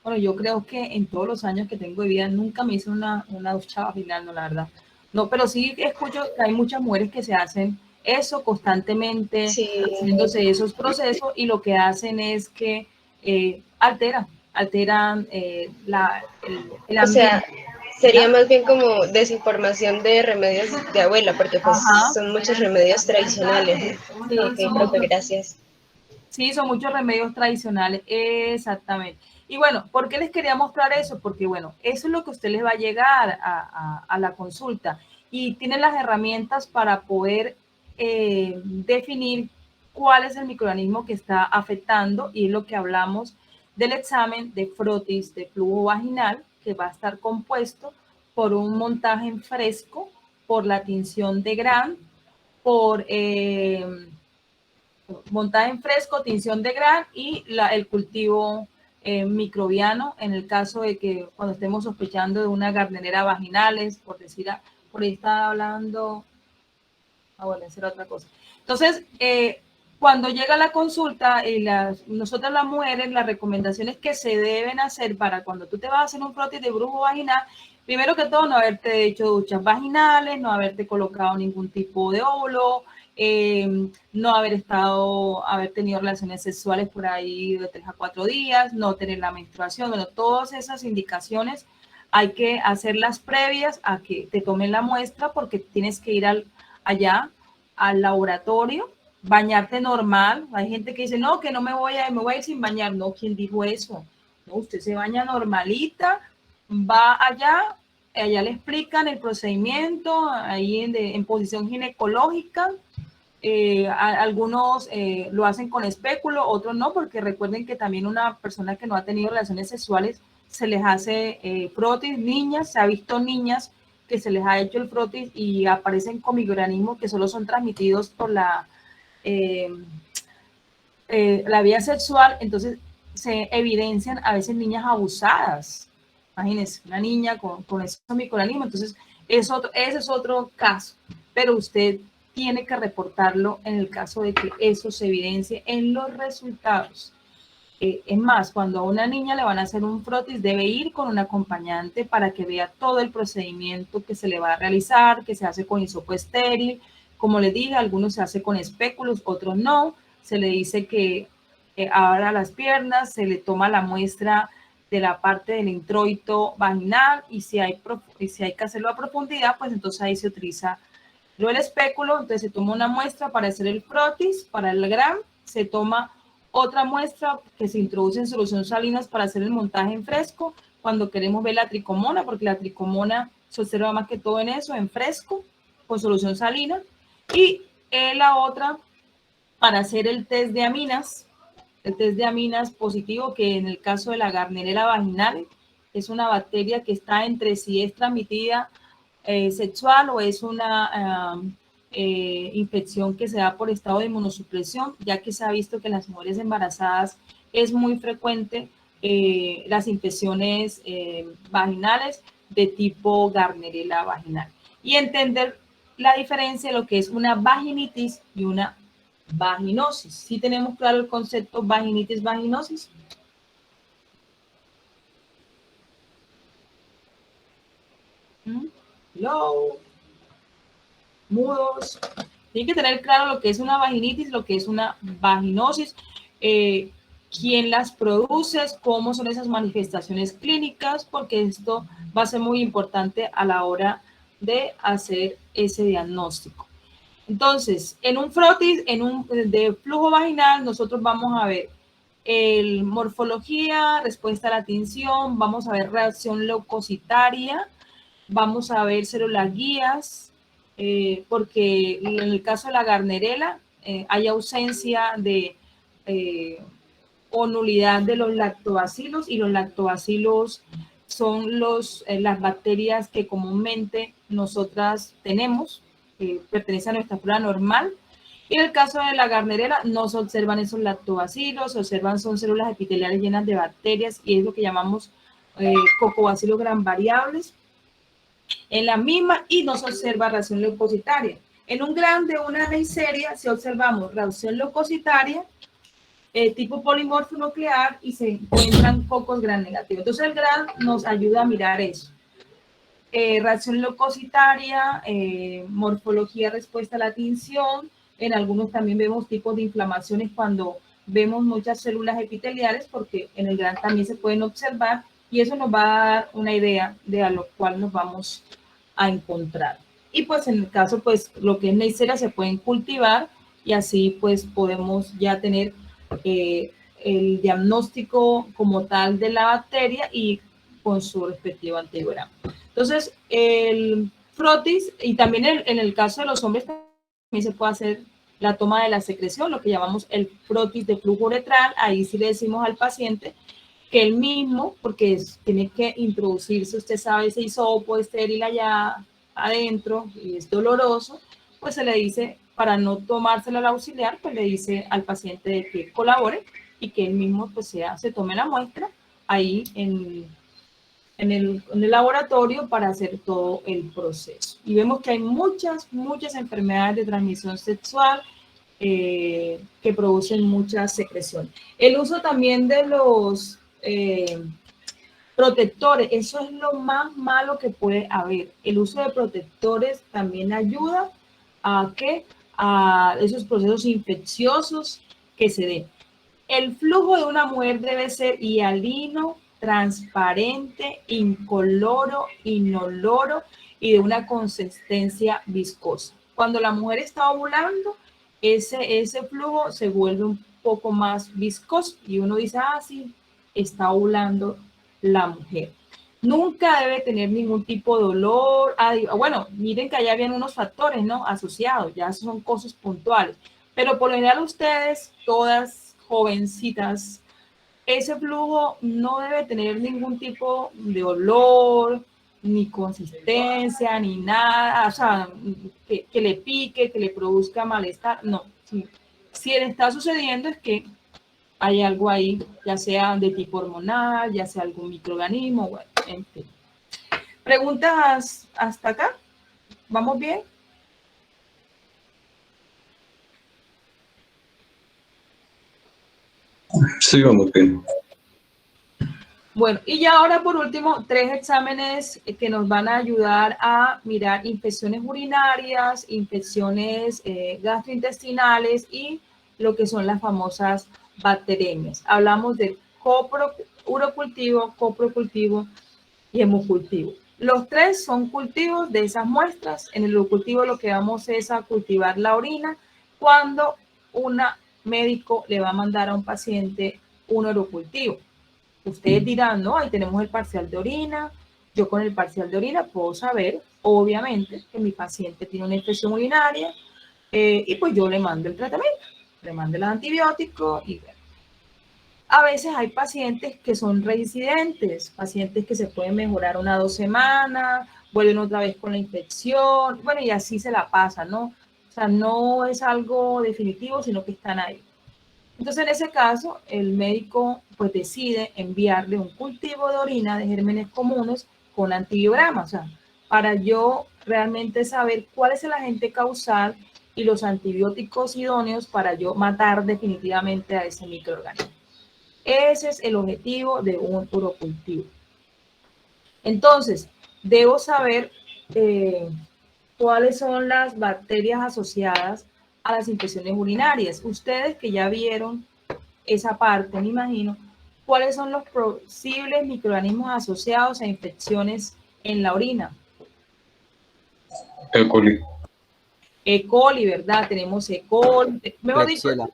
bueno, yo creo que en todos los años que tengo de vida nunca me hice una ducha vaginal, no, la verdad. No, pero sí escucho que hay muchas mujeres que se hacen eso constantemente, Sí. haciéndose esos procesos y lo que hacen es que alteran el O sea, ambiente. sería ¿Ya? más bien como desinformación de remedios de abuela, porque pues Ajá. son muchos remedios tradicionales, Sí, ¿no? Ok, profe, gracias. Sí, son muchos remedios tradicionales, exactamente. Y bueno, ¿por qué les quería mostrar eso? Porque bueno, eso es lo que usted les va a llegar a la consulta y tienen las herramientas para poder definir cuál es el microorganismo que está afectando y es lo que hablamos del examen de frotis de flujo vaginal que va a estar compuesto por un montaje en fresco, por la tinción de Gran, por montaje en fresco, tinción de Gran y el cultivo microbiano en el caso de que cuando estemos sospechando de una gardnerera vaginales, por decir, por ahí está hablando, bueno, esa era otra cosa. Entonces, cuando llega la consulta, nosotras las mujeres, las recomendaciones que se deben hacer para cuando tú te vas a hacer un frotis de brujo vaginal, primero que todo, no haberte hecho duchas vaginales, no haberte colocado ningún tipo de óvulo, no haber tenido relaciones sexuales por ahí de 3 a 4 días, no tener la menstruación, bueno, todas esas indicaciones hay que hacerlas previas a que te tomen la muestra, porque tienes que ir allá al laboratorio, bañarte normal. Hay gente que dice, no, que no me voy a ir sin bañar. No, ¿quién dijo eso? No, usted se baña normalita, va allá le explican el procedimiento, ahí en posición ginecológica. Algunos lo hacen con espéculo, otros no, porque recuerden que también una persona que no ha tenido relaciones sexuales se les hace frotis. Niñas, se ha visto niñas que se les ha hecho el frotis y aparecen con microorganismos que solo son transmitidos por la vía sexual. Entonces se evidencian a veces niñas abusadas. Imagínense, una niña con esos microorganismos. Entonces ese es otro caso, pero usted tiene que reportarlo en el caso de que eso se evidencie en los resultados. Es más, cuando a una niña le van a hacer un frotis, debe ir con un acompañante para que vea todo el procedimiento que se le va a realizar, que se hace con hisopo estéril. Como les dije, algunos se hace con espéculos, otros no. Se le dice que abra las piernas, se le toma la muestra de la parte del introito vaginal, y si hay que hacerlo a profundidad, pues entonces ahí se utiliza el espéculo. Entonces se toma una muestra para hacer el frotis, para el gram, se toma otra muestra que se introduce en solución salina para hacer el montaje en fresco, cuando queremos ver la tricomona, porque la tricomona se observa más que todo en eso, en fresco, con solución salina. Y la otra para hacer el test de aminas positivo, que en el caso de la Gardnerella vaginalis es una bacteria que está entre si es transmitida sexual o es una infección que se da por estado de inmunosupresión, ya que se ha visto que en las mujeres embarazadas es muy frecuente las infecciones vaginales de tipo Gardnerella vaginal. Y entender la diferencia de lo que es una vaginitis y una vaginosis. ¿Sí tenemos claro el concepto vaginitis, vaginosis? Hello. Mudos. Tienen que tener claro lo que es una vaginitis, lo que es una vaginosis, quién las produce, cómo son esas manifestaciones clínicas, porque esto va a ser muy importante a la hora de hacer ese diagnóstico. Entonces, en un frotis, de flujo vaginal, nosotros vamos a ver morfología, respuesta a la tinción, vamos a ver reacción leucocitaria, vamos a ver células guías, porque en el caso de la Gardnerella hay ausencia de o nulidad de los lactobacilos, y los lactobacilos son las bacterias que comúnmente nosotras tenemos, que pertenecen a nuestra flora normal. Y en el caso de la Gardnerella no se observan esos lactobacilos, se observan son células epiteliales llenas de bacterias, y es lo que llamamos cocobacilos gran variables en la misma, y no se observa reacción leucocitaria. En un gram de una Neisseria si observamos reacción leucocitaria tipo polimorfo nuclear y se encuentran cocos gram negativos. Entonces el gram nos ayuda a mirar eso. Reacción leucocitaria, morfología, respuesta a la tinción. En algunos también vemos tipos de inflamaciones cuando vemos muchas células epiteliales, porque en el gram también se pueden observar, y eso nos va a dar una idea de a lo cual nos vamos a encontrar. Y pues en el caso, pues lo que es Neisseria se pueden cultivar, y así pues podemos ya tener el diagnóstico como tal de la bacteria y con su respectivo antigrama. Entonces, el frotis, y también en el caso de los hombres también se puede hacer la toma de la secreción, lo que llamamos el frotis de flujo uretral. Ahí sí le decimos al paciente que él mismo, porque tiene que introducirse, usted sabe, ese hisopo estéril allá adentro y es doloroso, pues se le dice, para no tomárselo al auxiliar, pues le dice al paciente de que colabore y que él mismo pues se tome la muestra ahí en el laboratorio para hacer todo el proceso. Y vemos que hay muchas enfermedades de transmisión sexual que producen mucha secreción. El uso también de los protectores, eso es lo más malo que puede haber. El uso de protectores también ayuda a que a esos procesos infecciosos que se den. El flujo de una mujer debe ser hialino, transparente, incoloro, inoloro y de una consistencia viscosa. Cuando la mujer está ovulando, ese flujo se vuelve un poco más viscoso y uno dice, ah, sí, está ovulando la mujer. Nunca debe tener ningún tipo de dolor. Bueno, miren que allá habían unos factores, ¿no? Asociados, ya son cosas puntuales. Pero por lo general ustedes, todas jovencitas, ese flujo no debe tener ningún tipo de olor, ni consistencia, ni nada, o sea, que le pique, que le produzca malestar. No, si le está sucediendo es que hay algo ahí, ya sea de tipo hormonal, ya sea algún microorganismo, bueno, en fin. ¿Preguntas hasta acá? ¿Vamos bien? Sí, vamos bien. Bueno, y ya ahora por último, 3 exámenes que nos van a ayudar a mirar infecciones urinarias, infecciones gastrointestinales y lo que son las famosas bacteriemias. Hablamos de urocultivo, coprocultivo y hemocultivo. Los 3 son cultivos de esas muestras. En el urocultivo lo que vamos es a cultivar la orina cuando un médico le va a mandar a un paciente un urocultivo. Ustedes dirán, no, ahí tenemos el parcial de orina. Yo con el parcial de orina puedo saber, obviamente, que mi paciente tiene una infección urinaria y pues yo le mando el tratamiento, le mando el antibiótico y bueno. A veces hay pacientes que son reincidentes, pacientes que se pueden mejorar 1 o 2 semanas, vuelven otra vez con la infección, bueno, y así se la pasa, ¿no? O sea, no es algo definitivo, sino que están ahí. Entonces, en ese caso, el médico pues decide enviarle un cultivo de orina de gérmenes comunes con antibiograma, o sea, para yo realmente saber cuál es el agente causal y los antibióticos idóneos para yo matar definitivamente a ese microorganismo. Ese es el objetivo de un urocultivo. Entonces, debo saber cuáles son las bacterias asociadas a las infecciones urinarias. Ustedes que ya vieron esa parte, me imagino, ¿cuáles son los posibles microorganismos asociados a infecciones en la orina? E. coli. E. coli, ¿verdad? Tenemos E. coli, mejor dicho, Klebsiella.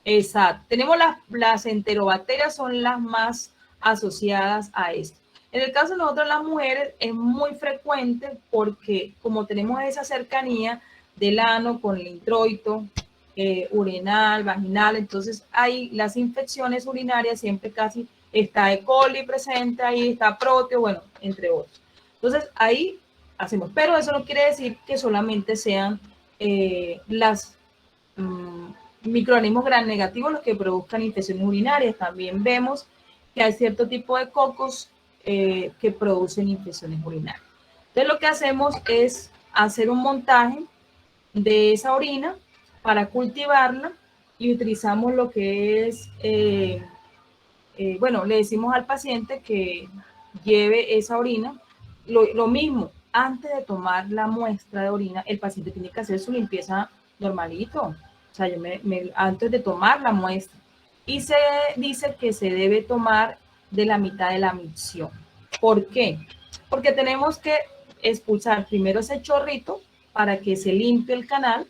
exacto. Tenemos las enterobacterias, son las más asociadas a esto. En el caso de nosotros las mujeres es muy frecuente porque como tenemos esa cercanía del ano con el introito, urinal, vaginal, entonces ahí las infecciones urinarias siempre casi está E. coli presente, ahí está proteo, bueno, entre otros. Entonces ahí hacemos, pero eso no quiere decir que solamente sean las microorganismos gram negativos los que produzcan infecciones urinarias. También vemos que hay cierto tipo de cocos que producen infecciones urinarias. Entonces lo que hacemos es hacer un montaje de esa orina para cultivarla y utilizamos lo que es, bueno, le decimos al paciente que lleve esa orina. Lo mismo, antes de tomar la muestra de orina, el paciente tiene que hacer su limpieza normalito. O sea, antes de tomar la muestra. Y se dice que se debe tomar de la mitad de la micción. ¿Por qué? Porque tenemos que expulsar primero ese chorrito para que se limpie el canal,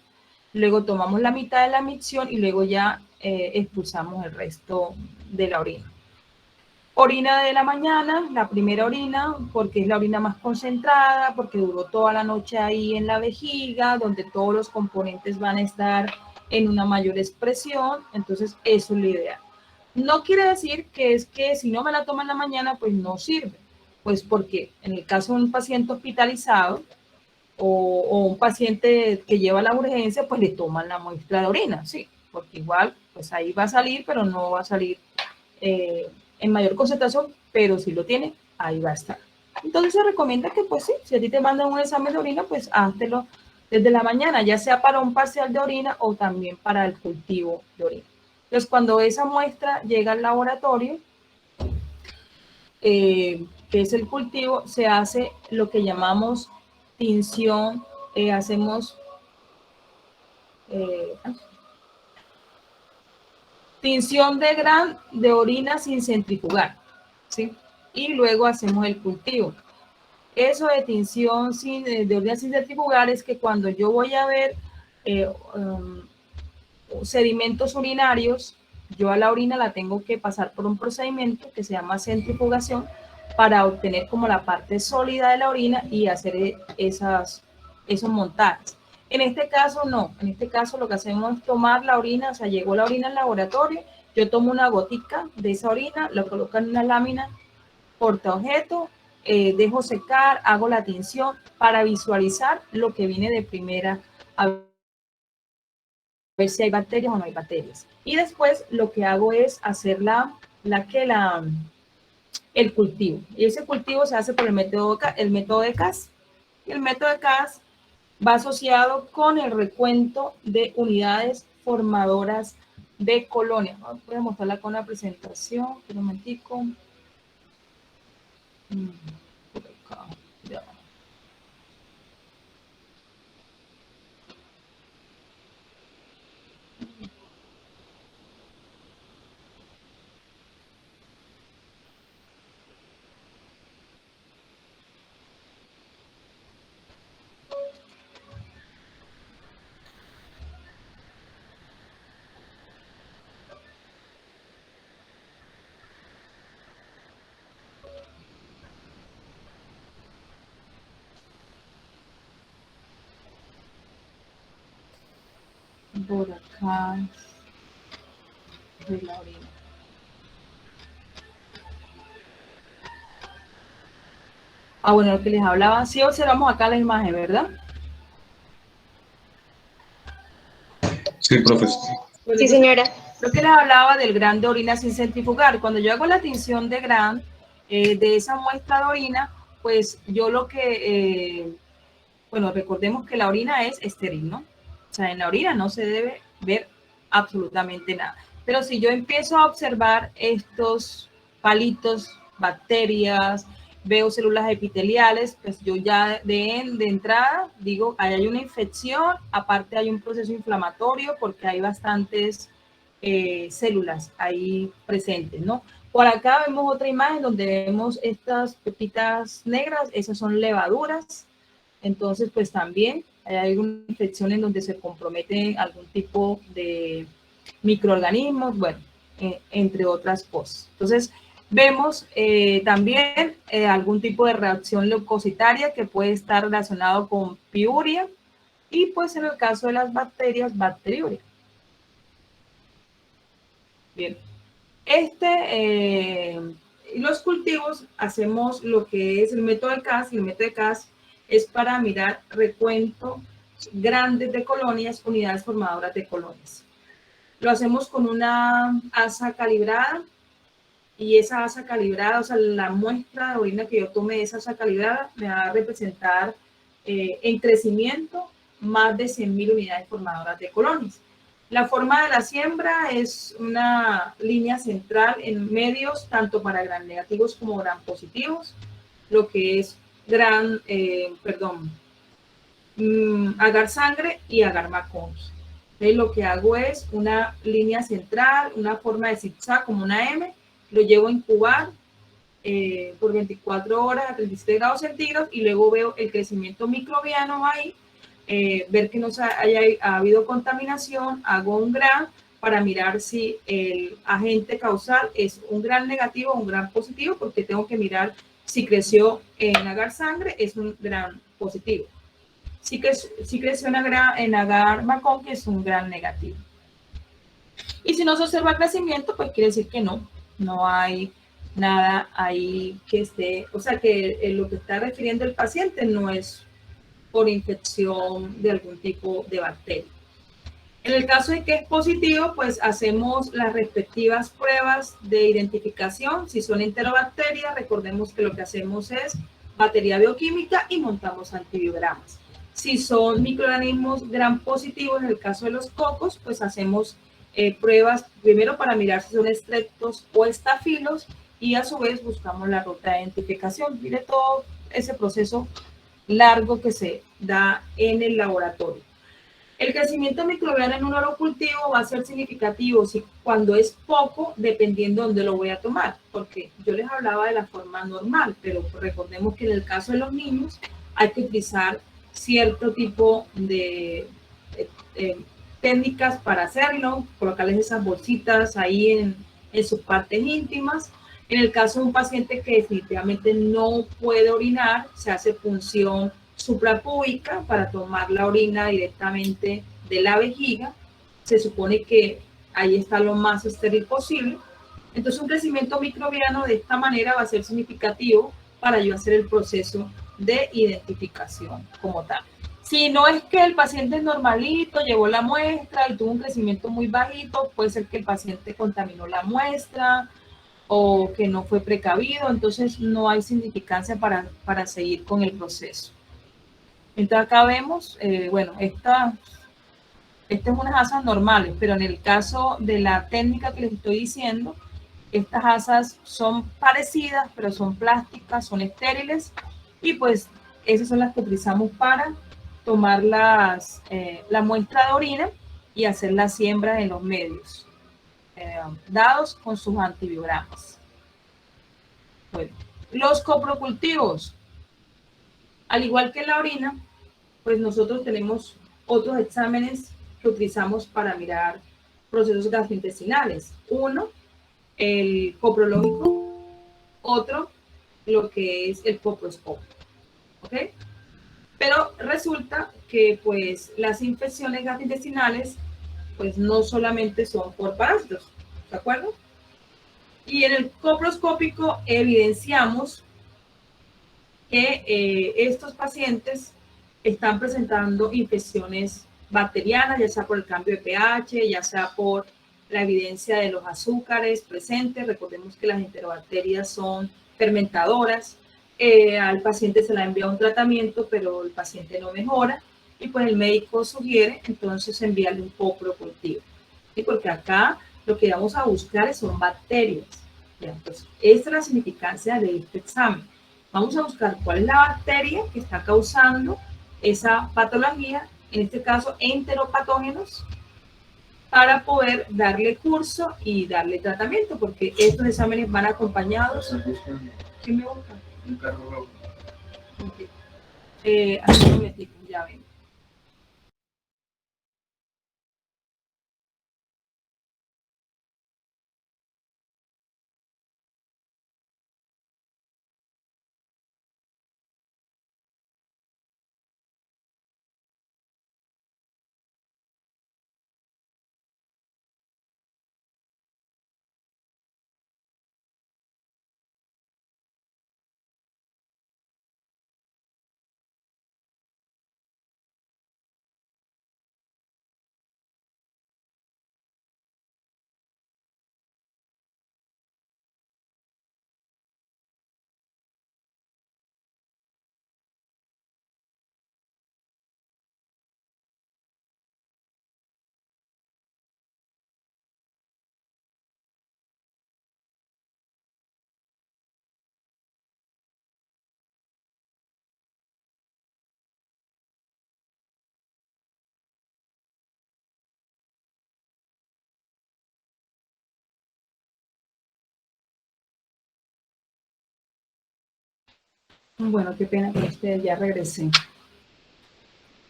luego tomamos la mitad de la micción y luego ya expulsamos el resto de la orina. Orina de la mañana, la primera orina, porque es la orina más concentrada, porque duró toda la noche ahí en la vejiga, donde todos los componentes van a estar en una mayor expresión, entonces eso es lo ideal. No quiere decir que es que si no me la tomo en la mañana, pues no sirve, pues porque en el caso de un paciente hospitalizado o un paciente que lleva la urgencia, pues le toman la muestra de orina, sí, porque igual, pues ahí va a salir, pero no va a salir en mayor concentración, pero si lo tiene, ahí va a estar. Entonces se recomienda que, pues sí, si a ti te mandan un examen de orina, pues háztelo desde la mañana, ya sea para un parcial de orina o también para el cultivo de orina. Entonces, cuando esa muestra llega al laboratorio, que es el cultivo, se hace lo que llamamos tinción, hacemos tinción de Gram de orina sin centrifugar, ¿sí? Y luego hacemos el cultivo. Eso de tinción de orina sin centrifugar es que cuando yo voy a ver sedimentos urinarios, yo a la orina la tengo que pasar por un procedimiento que se llama centrifugación para obtener como la parte sólida de la orina y hacer esos montajes. En este caso no, en este caso lo que hacemos es tomar la orina, o sea, llegó la orina al laboratorio, yo tomo una gotica de esa orina, la coloco en una lámina portaobjeto, dejo secar, hago la tinción para visualizar lo que viene de primera a ver si hay bacterias o no hay bacterias. Y después lo que hago es hacer el cultivo. Y ese cultivo se hace por el método de CAS. Y el método de CAS va asociado con el recuento de unidades formadoras de colonias. Voy a mostrarla con la presentación. Un momentico. Por acá. Ya. Por acá de la orina. Bueno, lo que les hablaba, sí observamos acá la imagen, ¿verdad? Sí, profesor. Bueno, Sí, señora. lo que les hablaba del Gram de orina sin centrifugar. Cuando yo hago la tinción de Gram de esa muestra de orina, pues yo bueno, recordemos que la orina es estéril, ¿no? O sea, en la orina no se debe ver absolutamente nada. Pero si yo empiezo a observar estos palitos, bacterias, veo células epiteliales, pues yo ya de entrada digo, ahí hay una infección, aparte hay un proceso inflamatorio porque hay bastantes células ahí presentes, ¿no? Por acá vemos otra imagen donde vemos estas pepitas negras, esas son levaduras. Entonces, pues también hay alguna infección en donde se compromete algún tipo de microorganismos, bueno, entre otras cosas. Entonces, vemos también algún tipo de reacción leucocitaria que puede estar relacionado con piuria y pues en el caso de las bacterias, bacteriuria. Bien. Los cultivos hacemos lo que es el método de CAS, y el método de CAS es para mirar recuento grandes de colonias, unidades formadoras de colonias. Lo hacemos con una asa calibrada y esa asa calibrada, o sea, la muestra de orina que yo tome de esa asa calibrada me va a representar en crecimiento más de 100.000 unidades formadoras de colonias. La forma de la siembra es una línea central en medios, tanto para gram negativos como gram positivos, lo que es agar sangre y agar macons. Entonces, lo que hago es una línea central, una forma de zigzag como una M, lo llevo a incubar por 24 horas a 37 grados centígrados y luego veo el crecimiento microbiano ahí, ver que no haya habido contaminación, hago un gram para mirar si el agente causal es un gram negativo o un gram positivo, porque tengo que mirar si creció en agar sangre, es un gram positivo. Si creció en agar macón, que es un gram negativo. Y si no se observa crecimiento, pues quiere decir que no hay nada ahí que esté, o sea que lo que está refiriendo el paciente no es por infección de algún tipo de bacteria. En el caso de que es positivo, pues hacemos las respectivas pruebas de identificación. Si son enterobacterias, recordemos que lo que hacemos es batería bioquímica y montamos antibiogramas. Si son microorganismos gram positivos, en el caso de los cocos, pues hacemos pruebas primero para mirar si son estreptos o estafilos y a su vez buscamos la ruta de identificación. Mire todo ese proceso largo que se da en el laboratorio. El crecimiento microbiano en un oro cultivo va a ser significativo cuando es poco, dependiendo de dónde lo voy a tomar, porque yo les hablaba de la forma normal, pero recordemos que en el caso de los niños hay que utilizar cierto tipo de técnicas para hacerlo, colocarles esas bolsitas ahí en sus partes íntimas. En el caso de un paciente que definitivamente no puede orinar, se hace punción suprapúbica para tomar la orina directamente de la vejiga. Se supone que ahí está lo más estéril posible. Entonces, un crecimiento microbiano de esta manera va a ser significativo para yo hacer el proceso de identificación como tal. Si no es que el paciente es normalito, llevó la muestra y tuvo un crecimiento muy bajito, puede ser que el paciente contaminó la muestra o que no fue precavido, entonces no hay significancia para seguir con el proceso. Entonces acá vemos, bueno, estas son unas asas normales, pero en el caso de la técnica que les estoy diciendo, estas asas son parecidas, pero son plásticas, son estériles, y pues esas son las que utilizamos para tomar la muestra de orina y hacer la siembra en los medios, dados con sus antibiogramas. Bueno, los coprocultivos, al igual que la orina, pues nosotros tenemos otros exámenes que utilizamos para mirar procesos gastrointestinales. Uno, el coprológico, otro, lo que es el coproscopio, ¿ok? Pero resulta que pues las infecciones gastrointestinales pues no solamente son por parásitos, ¿de acuerdo? Y en el coproscópico evidenciamos que estos pacientes están presentando infecciones bacterianas, ya sea por el cambio de pH, ya sea por la evidencia de los azúcares presentes. Recordemos que las enterobacterias son fermentadoras. Al paciente se le ha enviado un tratamiento, pero el paciente no mejora. Y pues el médico sugiere entonces enviarle un coprocultivo. ¿Sí? Porque acá lo que vamos a buscar son bacterias. ¿Ya? Entonces, esta es la significancia de este examen. Vamos a buscar cuál es la bacteria que está causando esa patología, en este caso enteropatógenos, para poder darle curso y darle tratamiento, porque estos exámenes van acompañados. ¿Qué me busca? Un carro rojo. Okay. Así me metí, ya ven. Bueno, qué pena con ustedes, ya regresé.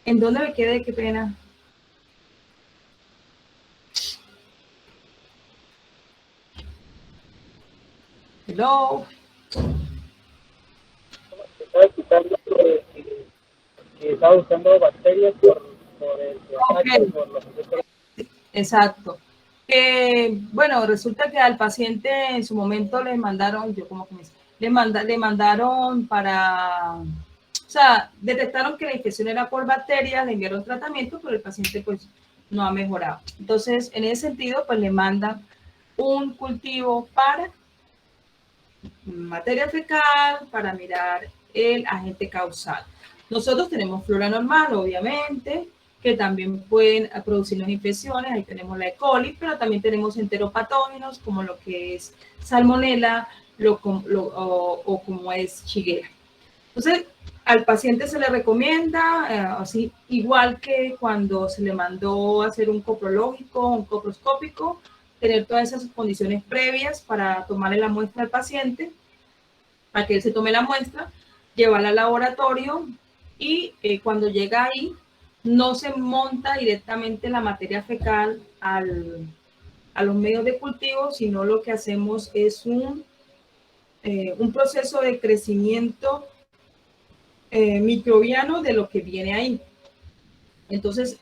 ¿En dónde me quedé? Qué pena. Hello. Estaba escuchando que estaba buscando bacterias por el pH, Okay. por los efectos. Exacto. Bueno, resulta que al paciente en su momento le mandaron, le mandaron para, o sea, detectaron que la infección era por bacterias, le enviaron tratamiento, pero el paciente pues no ha mejorado. Entonces, en ese sentido, pues le mandan un cultivo para materia fecal, para mirar el agente causal. Nosotros tenemos flora normal, obviamente, que también pueden producirnos infecciones. Ahí tenemos la E. coli, pero también tenemos enteropatógenos, como lo que es salmonella o como es Shigella. Entonces, Al paciente se le recomienda, así igual que cuando se le mandó a hacer un coprológico, un coproscópico, tener todas esas condiciones previas para tomarle la muestra al paciente, para que él se tome la muestra, llevarla al laboratorio y cuando llega ahí, no se monta directamente la materia fecal a los medios de cultivo, sino lo que hacemos es un proceso de crecimiento microbiano de lo que viene ahí. Entonces,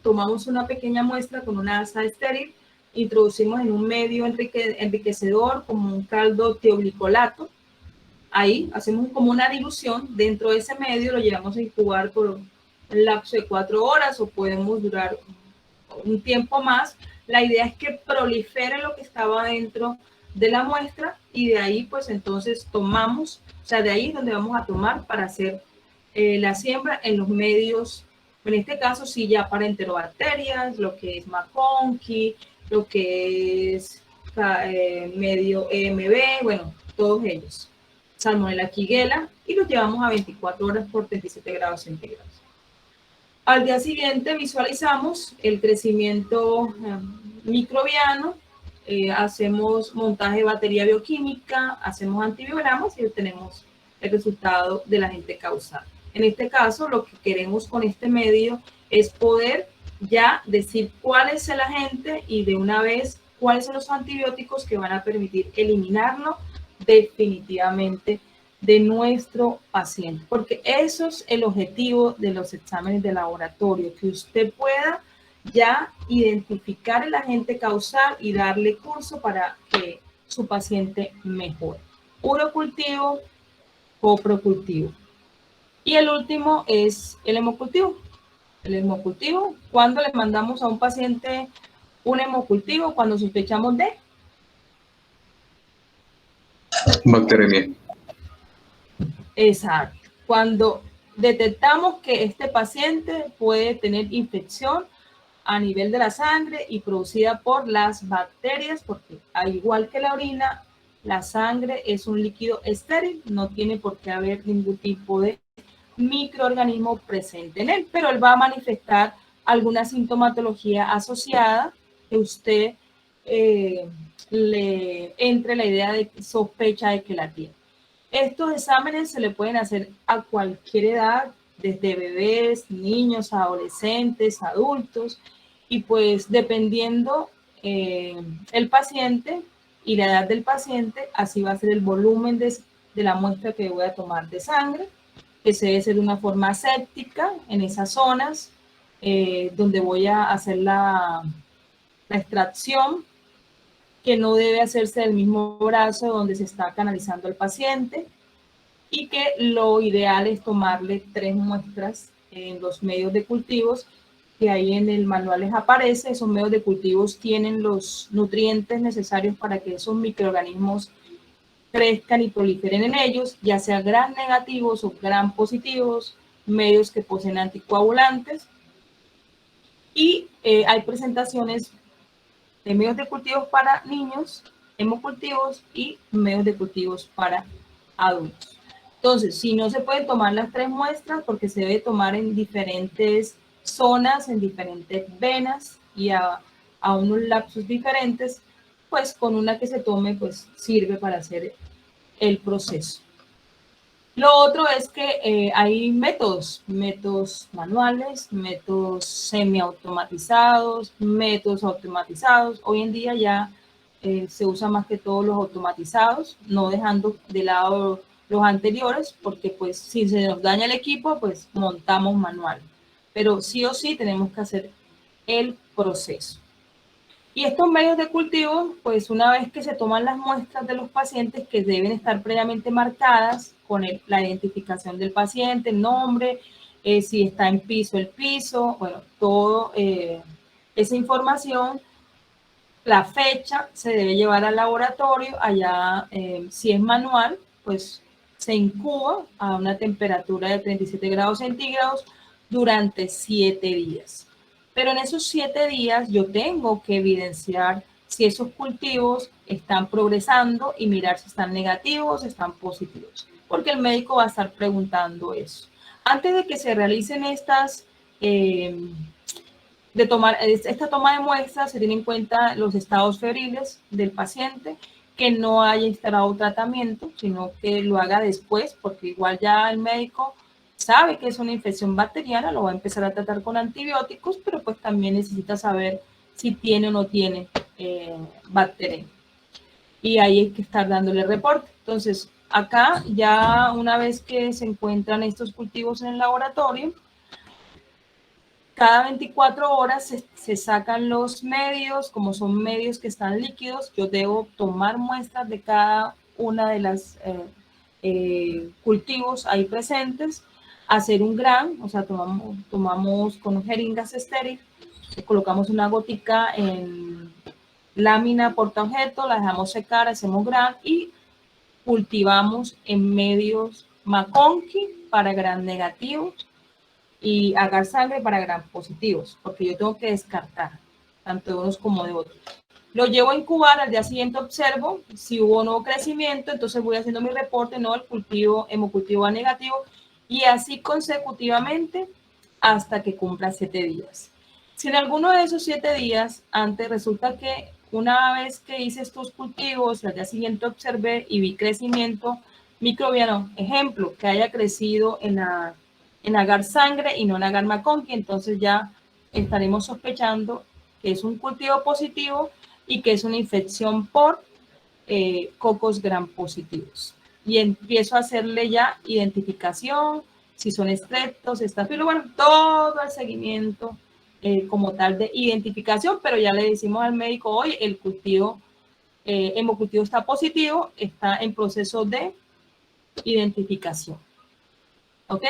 tomamos una pequeña muestra con una asa estéril, introducimos en un medio enriquecedor como un caldo tioglicolato. Ahí hacemos como una dilución dentro de ese medio, lo llevamos a incubar por un lapso de 4 horas o podemos durar un tiempo más. La idea es que prolifere lo que estaba dentro de la muestra y de ahí pues entonces tomamos, o sea, de ahí es donde vamos a tomar para hacer la siembra en los medios, en este caso sí ya para enterobacterias, lo que es McConkey, lo que es medio EMB, bueno, todos ellos. Salmonella Shigella y los llevamos a 24 horas por 37 grados centígrados. Al día siguiente visualizamos el crecimiento microbiano, hacemos montaje de batería bioquímica, hacemos antibiogramas y obtenemos el resultado del agente causal. En este caso, lo que queremos con este medio es poder ya decir cuál es el agente y de una vez cuáles son los antibióticos que van a permitir eliminarlo definitivamente de nuestro paciente, porque eso es el objetivo de los exámenes de laboratorio, que usted pueda ya identificar el agente causal y darle curso para que su paciente mejore. Urocultivo, coprocultivo. Y el último es el hemocultivo. El hemocultivo, cuando le mandamos a un paciente un hemocultivo, cuando sospechamos de Bacteremia. exacto. Cuando detectamos que este paciente puede tener infección a nivel de la sangre y producida por las bacterias, porque al igual que la orina, la sangre es un líquido estéril, no tiene por qué haber ningún tipo de microorganismo presente en él, pero él va a manifestar alguna sintomatología asociada que usted le entre la idea de sospecha de que la tiene. Estos exámenes se le pueden hacer a cualquier edad, desde bebés, niños, adolescentes, adultos, y pues dependiendo el paciente y la edad del paciente, así va a ser el volumen de la muestra que voy a tomar de sangre, que se debe hacer de una forma aséptica en esas zonas donde voy a hacer la extracción, que no debe hacerse del mismo brazo donde se está canalizando el paciente y que lo ideal es tomarle 3 muestras en los medios de cultivos que ahí en el manual les aparece. Esos medios de cultivos tienen los nutrientes necesarios para que esos microorganismos crezcan y proliferen en ellos, ya sea gram negativos o gram positivos, medios que poseen anticoagulantes. Y hay presentaciones de medios de cultivos para niños, hemocultivos y medios de cultivos para adultos. Entonces, si no se pueden tomar las 3 muestras, porque se debe tomar en diferentes zonas, en diferentes venas y a unos lapsos diferentes, pues con una que se tome, pues sirve para hacer el proceso. Lo otro es que hay métodos manuales, métodos semiautomatizados, métodos automatizados. Hoy en día ya se usa más que todos los automatizados, no dejando de lado los anteriores, porque pues si se nos daña el equipo, pues montamos manual. Pero sí o sí tenemos que hacer el proceso. Y estos medios de cultivo, pues una vez que se toman las muestras de los pacientes, que deben estar previamente marcadas con la identificación del paciente, el nombre, si está en piso, el piso, bueno, todo esa información, la fecha, se debe llevar al laboratorio. Allá, si es manual, pues se incuba a una temperatura de 37 grados centígrados durante 7 días. Pero en esos 7 días yo tengo que evidenciar si esos cultivos están progresando y mirar si están negativos o están positivos. porque el médico va a estar preguntando eso. Antes de que se realicen estas, esta toma de muestras, se tienen en cuenta los estados febriles del paciente, que no haya instalado tratamiento, sino que lo haga después, porque igual ya el médico sabe que es una infección bacteriana, lo va a empezar a tratar con antibióticos, pero pues también necesita saber si tiene o no tiene bacteria. Y ahí hay que estar dándole reporte. Entonces, acá ya una vez que se encuentran estos cultivos en el laboratorio, cada 24 horas se sacan los medios, como son medios que están líquidos, yo debo tomar muestras de cada una de las cultivos ahí presentes, hacer un gran, o sea, tomamos con jeringas estériles, colocamos una gotica en lámina portaobjeto, la dejamos secar, hacemos gran y cultivamos en medios McConkey para gran negativo y agar sangre para gram positivos, porque yo tengo que descartar tanto de unos como de otros. Lo llevo a incubar, al día siguiente observo si hubo nuevo crecimiento, entonces voy haciendo mi reporte, no, el cultivo, hemocultivo A negativo, y así consecutivamente hasta que cumpla 7 días. Si en alguno de esos 7 días antes resulta que una vez que hice estos cultivos, al día siguiente observé y vi crecimiento microbiano, ejemplo, que haya crecido en agar sangre y no en agar McConkey, entonces ya estaremos sospechando que es un cultivo positivo y que es una infección por cocos gram positivos. Y empiezo a hacerle ya identificación, si son estreptos, estafilo, bueno, todo el seguimiento como tal de identificación, pero ya le decimos al médico, oye, el cultivo, hemocultivo está positivo, está en proceso de identificación. ¿Ok?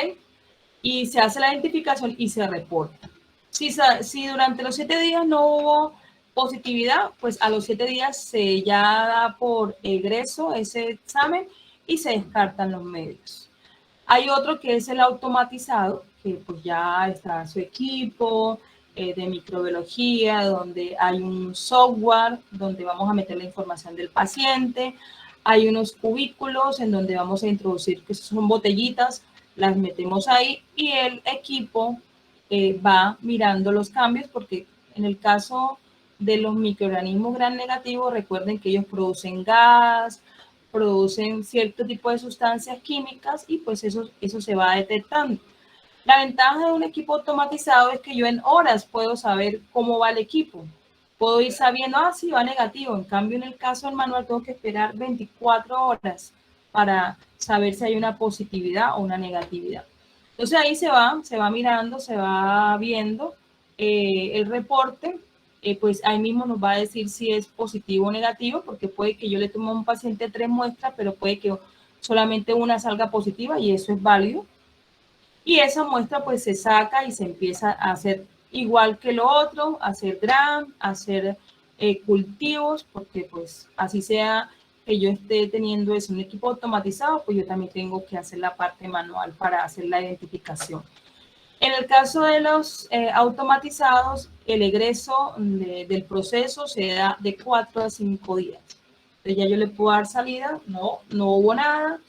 Y se hace la identificación y se reporta. Si durante los 7 días no hubo positividad, pues a los 7 días se ya da por egreso ese examen y se descartan los medios. Hay otro que es el automatizado, que pues ya está su equipo de microbiología, donde hay un software donde vamos a meter la información del paciente, hay unos cubículos en donde vamos a introducir, que son botellitas, las metemos ahí y el equipo va mirando los cambios, porque en el caso de los microorganismos gram negativos, recuerden que ellos producen gas, producen cierto tipo de sustancias químicas y pues eso se va detectando. La ventaja de un equipo automatizado es que yo en horas puedo saber cómo va el equipo. Puedo ir sabiendo, si va negativo. En cambio, en el caso del manual tengo que esperar 24 horas para saber si hay una positividad o una negatividad. Entonces ahí se va mirando, se va viendo el reporte, pues ahí mismo nos va a decir si es positivo o negativo, porque puede que yo le tome a un paciente 3 muestras, pero puede que solamente una salga positiva y eso es válido. Y esa muestra pues se saca y se empieza a hacer igual que lo otro, hacer gram, hacer cultivos, porque pues así sea que yo esté teniendo eso, un equipo automatizado, pues yo también tengo que hacer la parte manual para hacer la identificación. En el caso de los automatizados, el egreso del proceso se da de 4 a 5 días. Entonces ya yo le puedo dar salida, no hubo nada,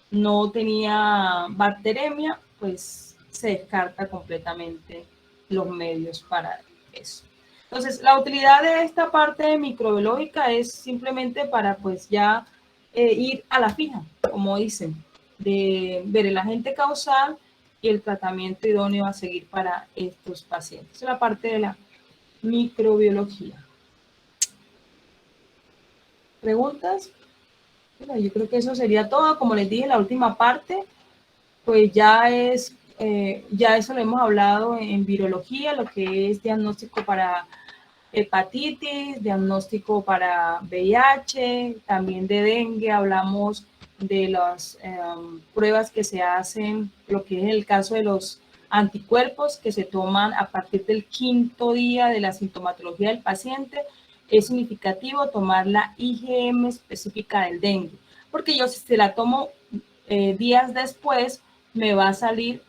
no tenía bacteremia, pues se descarta completamente los medios para eso. Entonces, la utilidad de esta parte microbiológica es simplemente para pues ya ir a la fija, como dicen, de ver el agente causal y el tratamiento idóneo a seguir para estos pacientes. Esa es la parte de la microbiología. ¿Preguntas? Bueno, yo creo que eso sería todo. Como les dije, la última parte, pues ya eso lo hemos hablado en virología, lo que es diagnóstico para hepatitis, diagnóstico para VIH, también de dengue, hablamos de las pruebas que se hacen, lo que es el caso de los anticuerpos que se toman a partir del 5º día de la sintomatología del paciente. Es significativo tomar la IgM específica del dengue, porque yo si se la tomo días después, me va a salir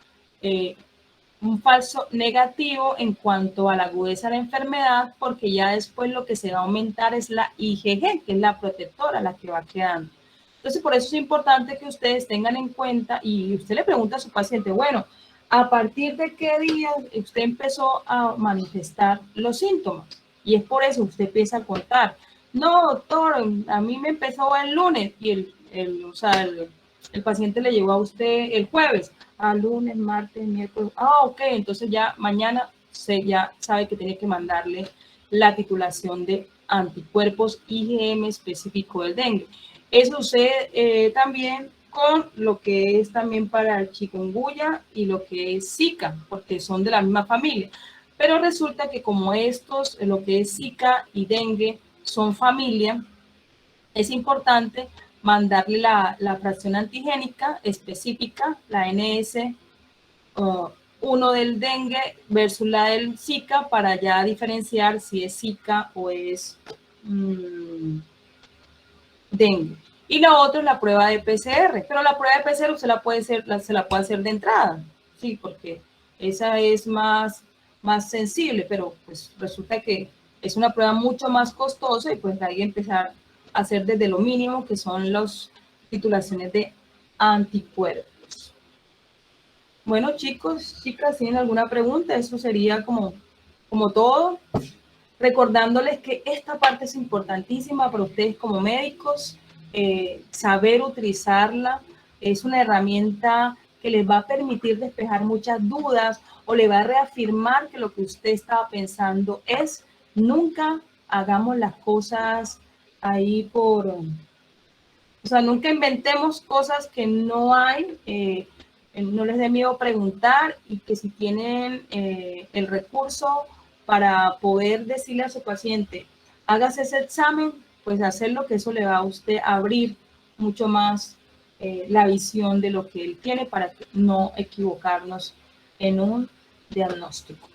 un falso negativo en cuanto a la agudeza de la enfermedad, porque ya después lo que se va a aumentar es la IgG, que es la protectora, la que va quedando. Entonces, por eso es importante que ustedes tengan en cuenta y usted le pregunta a su paciente, bueno, ¿a partir de qué día usted empezó a manifestar los síntomas? Y es por eso que usted empieza a contar. No, doctor, a mí me empezó el lunes y el paciente le llegó a usted el jueves, a lunes, martes, miércoles. Ah, ok, entonces ya mañana ya sabe que tiene que mandarle la titulación de anticuerpos IgM específico del dengue. Eso sucede también con lo que es también para el chikungunya y lo que es Zika, porque son de la misma familia. Pero resulta que como estos, lo que es Zika y dengue, son familia, es importante mandarle la fracción antigénica específica, la NS1 del dengue versus la del Zika, para ya diferenciar si es Zika o es dengue. Y lo otro es la prueba de PCR, pero la prueba de PCR usted se la puede hacer de entrada, sí, porque esa es más sensible, pero pues resulta que es una prueba mucho más costosa y pues hay que empezar a hacer desde lo mínimo, que son las titulaciones de anticuerpos. Bueno, chicos, chicas, ¿tienen alguna pregunta? Eso sería como todo. Recordándoles que esta parte es importantísima para ustedes como médicos, saber utilizarla. Es una herramienta que les va a permitir despejar muchas dudas o le va a reafirmar que lo que usted estaba pensando es. Nunca hagamos las cosas ahí nunca inventemos cosas que no hay. No les dé miedo preguntar, y que si tienen el recurso para poder decirle a su paciente, hágase ese examen, pues hacerlo, que eso le va a usted abrir mucho más la visión de lo que él tiene, para no equivocarnos en un diagnóstico.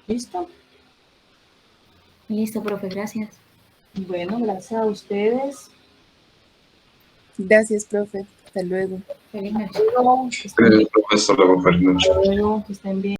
¿Listo? Listo, profe, gracias. Bueno, gracias a ustedes. Gracias, profe. Hasta luego. Feliz noche. Hasta luego, que estén bien. Profesor, feliz noche. Hasta luego, que estén bien.